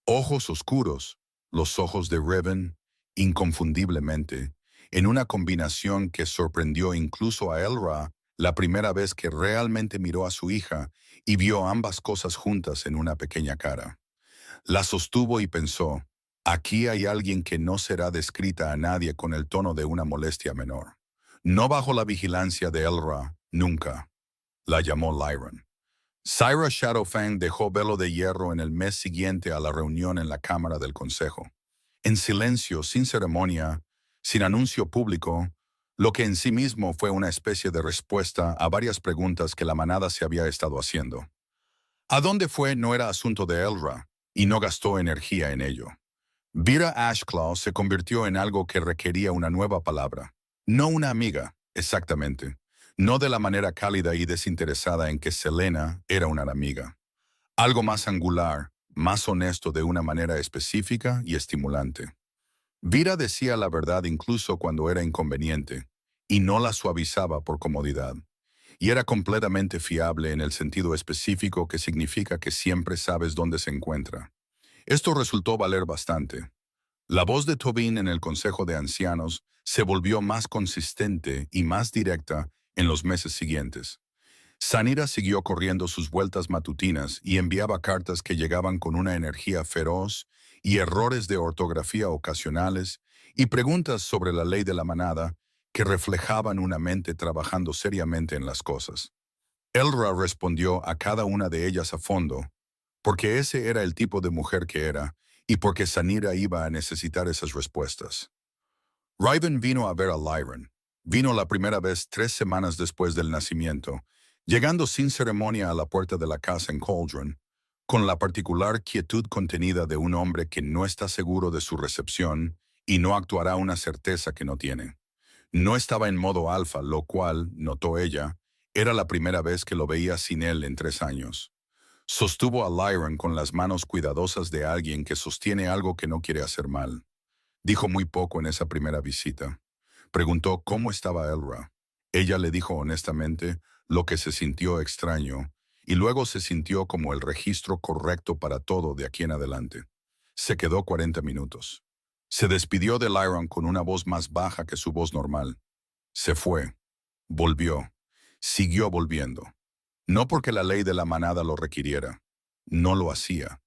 Speaker 1: Ojos oscuros, los ojos de Revan, inconfundiblemente, en una combinación que sorprendió incluso a Elra la primera vez que realmente miró a su hija y vio ambas cosas juntas en una pequeña cara. La sostuvo y pensó, aquí hay alguien que no será descrita a nadie con el tono de una molestia menor. No bajo la vigilancia de Elra, nunca. La llamó Lyran. Syra Shadowfang dejó Velo de Hierro en el mes siguiente a la reunión en la Cámara del Consejo. En silencio, sin ceremonia, sin anuncio público, lo que en sí mismo fue una especie de respuesta a varias preguntas que la manada se había estado haciendo. A dónde fue no era asunto de Elra, y no gastó energía en ello. Vira Ashclaw se convirtió en algo que requería una nueva palabra. No una amiga, exactamente. No de la manera cálida y desinteresada en que Selena era una amiga. Algo más angular, más honesto de una manera específica y estimulante. Vira decía la verdad incluso cuando era inconveniente, y no la suavizaba por comodidad. Y era completamente fiable en el sentido específico que significa que siempre sabes dónde se encuentra. Esto resultó valer bastante. La voz de Tobin en el Consejo de Ancianos se volvió más consistente y más directa en los meses siguientes. Sanira siguió corriendo sus vueltas matutinas y enviaba cartas que llegaban con una energía feroz y errores de ortografía ocasionales y preguntas sobre la ley de la manada que reflejaban una mente trabajando seriamente en las cosas. Elra respondió a cada una de ellas a fondo, porque ese era el tipo de mujer que era y porque Sanira iba a necesitar esas respuestas. Riven vino a ver a Lyran. Vino la primera vez 3 semanas después del nacimiento, llegando sin ceremonia a la puerta de la casa en Cauldron, con la particular quietud contenida de un hombre que no está seguro de su recepción y no actuará una certeza que no tiene. No estaba en modo alfa, lo cual, notó ella, era la primera vez que lo veía sin él en 3 años. Sostuvo a Lyran con las manos cuidadosas de alguien que sostiene algo que no quiere hacer mal. Dijo muy poco en esa primera visita. Preguntó cómo estaba Elra. Ella le dijo honestamente lo que se sintió extraño, y luego se sintió como el registro correcto para todo de aquí en adelante. Se quedó 40 minutos. Se despidió de Lyran con una voz más baja que su voz normal. Se fue. Volvió. Siguió volviendo. No porque la ley de la manada lo requiriera. No lo hacía.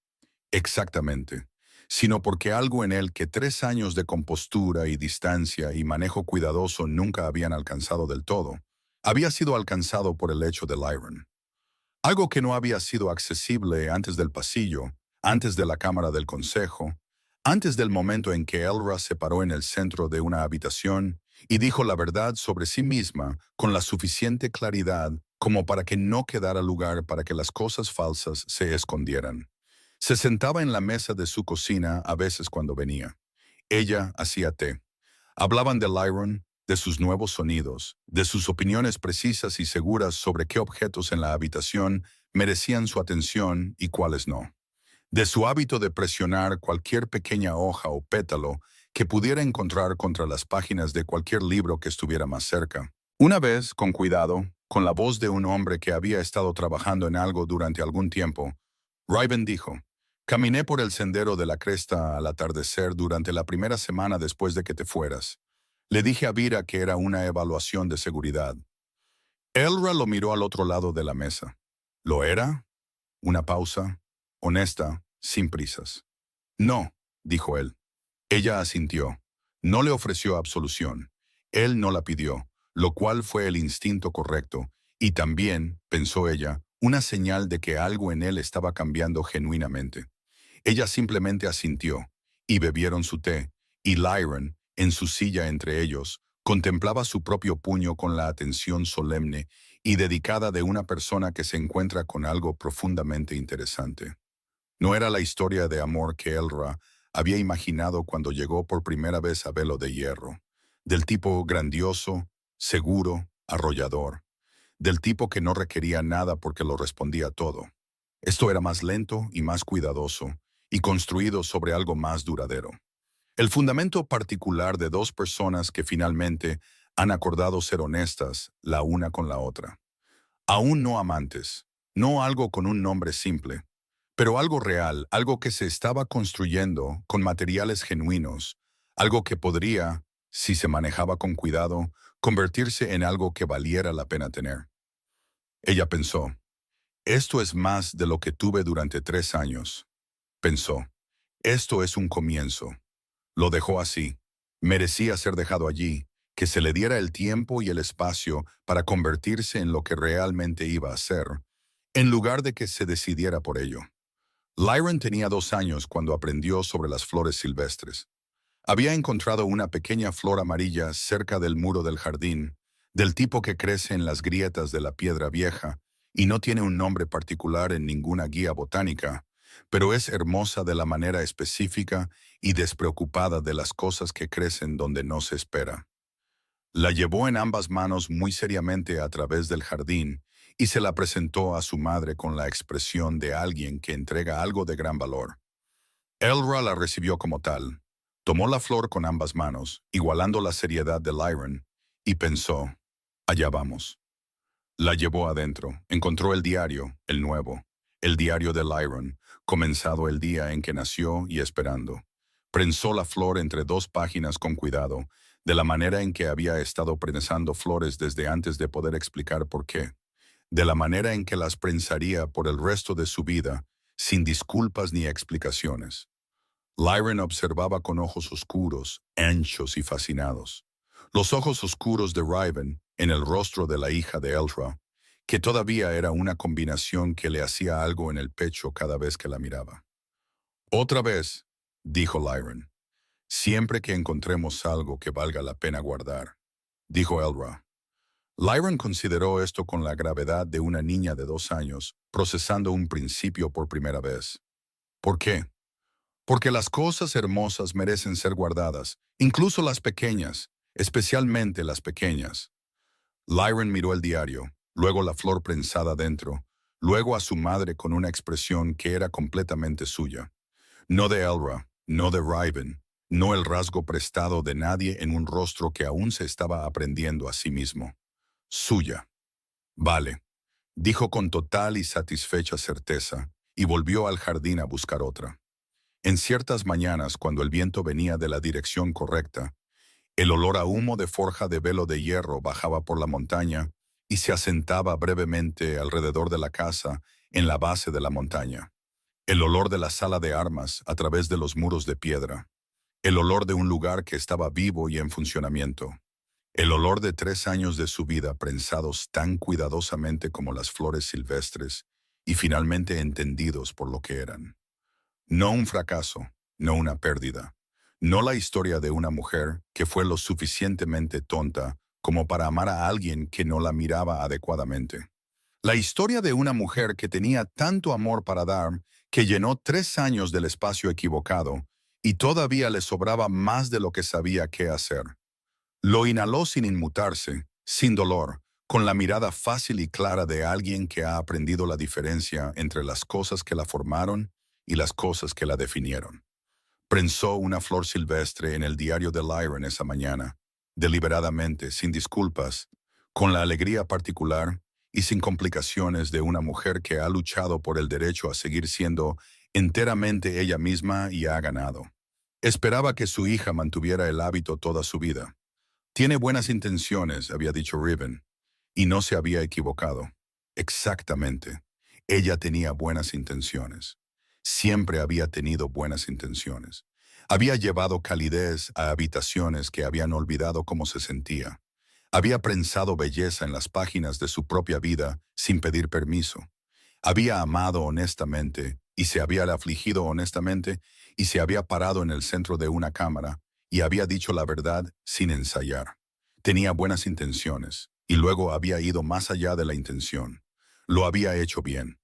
Speaker 1: Exactamente. Sino porque algo en él que 3 años de compostura y distancia y manejo cuidadoso nunca habían alcanzado del todo, había sido alcanzado por el hecho de Lyran. Algo que no había sido accesible antes del pasillo, antes de la cámara del consejo, antes del momento en que Elra se paró en el centro de una habitación y dijo la verdad sobre sí misma con la suficiente claridad como para que no quedara lugar para que las cosas falsas se escondieran. Se sentaba en la mesa de su cocina a veces cuando venía. Ella hacía té. Hablaban de Lyran, de sus nuevos sonidos, de sus opiniones precisas y seguras sobre qué objetos en la habitación merecían su atención y cuáles no. De su hábito de presionar cualquier pequeña hoja o pétalo que pudiera encontrar contra las páginas de cualquier libro que estuviera más cerca. Una vez, con cuidado, con la voz de un hombre que había estado trabajando en algo durante algún tiempo, Riven dijo: «Caminé por el sendero de la cresta al atardecer durante la primera semana después de que te fueras. Le dije a Vira que era una evaluación de seguridad». Elra lo miró al otro lado de la mesa. ¿Lo era? Una pausa, honesta, sin prisas. «No», dijo él. Ella asintió. No le ofreció absolución. Él no la pidió, lo cual fue el instinto correcto, y también, pensó ella, una señal de que algo en él estaba cambiando genuinamente. Ella simplemente asintió, y bebieron su té, y Lyran, en su silla entre ellos, contemplaba su propio puño con la atención solemne y dedicada de una persona que se encuentra con algo profundamente interesante. No era la historia de amor que Elra había imaginado cuando llegó por primera vez a Velo de Hierro, del tipo grandioso, seguro, arrollador, del tipo que no requería nada porque lo respondía todo. Esto era más lento y más cuidadoso, y construido sobre algo más duradero. El fundamento particular de dos personas que finalmente han acordado ser honestas la una con la otra. Aún no amantes, no algo con un nombre simple, pero algo real, algo que se estaba construyendo con materiales genuinos, algo que podría, si se manejaba con cuidado, convertirse en algo que valiera la pena tener. Ella pensó: «Esto es más de lo que tuve durante 3 años». Pensó: «Esto es un comienzo». Lo dejó así. Merecía ser dejado allí, que se le diera el tiempo y el espacio para convertirse en lo que realmente iba a ser, en lugar de que se decidiera por ello. Lyron tenía 2 años cuando aprendió sobre las flores silvestres. Había encontrado una pequeña flor amarilla cerca del muro del jardín, del tipo que crece en las grietas de la piedra vieja, y no tiene un nombre particular en ninguna guía botánica, pero es hermosa de la manera específica y despreocupada de las cosas que crecen donde no se espera. La llevó en ambas manos muy seriamente a través del jardín y se la presentó a su madre con la expresión de alguien que entrega algo de gran valor. Elra la recibió como tal. Tomó la flor con ambas manos, igualando la seriedad de Lyron, y pensó, allá vamos. La llevó adentro, encontró el diario, el nuevo, el diario de Lyron, comenzado el día en que nació y esperando. Prensó la flor entre 2 páginas con cuidado, de la manera en que había estado prensando flores desde antes de poder explicar por qué, de la manera en que las prensaría por el resto de su vida, sin disculpas ni explicaciones. Lyron observaba con ojos oscuros, anchos y fascinados. Los ojos oscuros de Riven en el rostro de la hija de Elra, que todavía era una combinación que le hacía algo en el pecho cada vez que la miraba. Otra vez, dijo Lyron, siempre que encontremos algo que valga la pena guardar, dijo Elra. Lyron consideró esto con la gravedad de una niña de 2 años, procesando un principio por primera vez. ¿Por qué? Porque las cosas hermosas merecen ser guardadas, incluso las pequeñas, especialmente las pequeñas. Lyron miró el diario, luego la flor prensada dentro, luego a su madre con una expresión que era completamente suya. No de Elra, no de Riven, no el rasgo prestado de nadie en un rostro que aún se estaba aprendiendo a sí mismo. Suya. Vale, dijo con total y satisfecha certeza, y volvió al jardín a buscar otra. En ciertas mañanas, cuando el viento venía de la dirección correcta, el olor a humo de forja de velo de hierro bajaba por la montaña y se asentaba brevemente alrededor de la casa en la base de la montaña. El olor de la sala de armas a través de los muros de piedra. El olor de un lugar que estaba vivo y en funcionamiento. El olor de 3 años de su vida prensados tan cuidadosamente como las flores silvestres y finalmente entendidos por lo que eran. No un fracaso, no una pérdida, no la historia de una mujer que fue lo suficientemente tonta como para amar a alguien que no la miraba adecuadamente. La historia de una mujer que tenía tanto amor para dar que llenó 3 años del espacio equivocado y todavía le sobraba más de lo que sabía qué hacer. Lo inhaló sin inmutarse, sin dolor, con la mirada fácil y clara de alguien que ha aprendido la diferencia entre las cosas que la formaron y las cosas que la definieron. Prensó una flor silvestre en el diario de Lyron esa mañana, deliberadamente, sin disculpas, con la alegría particular y sin complicaciones de una mujer que ha luchado por el derecho a seguir siendo enteramente ella misma y ha ganado. Esperaba que su hija mantuviera el hábito toda su vida. Tiene buenas intenciones, había dicho Riven, y no se había equivocado. Exactamente. Ella tenía buenas intenciones. Siempre había tenido buenas intenciones. Había llevado calidez a habitaciones que habían olvidado cómo se sentía. Había prensado belleza en las páginas de su propia vida sin pedir permiso. Había amado honestamente y se había afligido honestamente y se había parado en el centro de una cámara y había dicho la verdad sin ensayar. Tenía buenas intenciones y luego había ido más allá de la intención. Lo había hecho bien.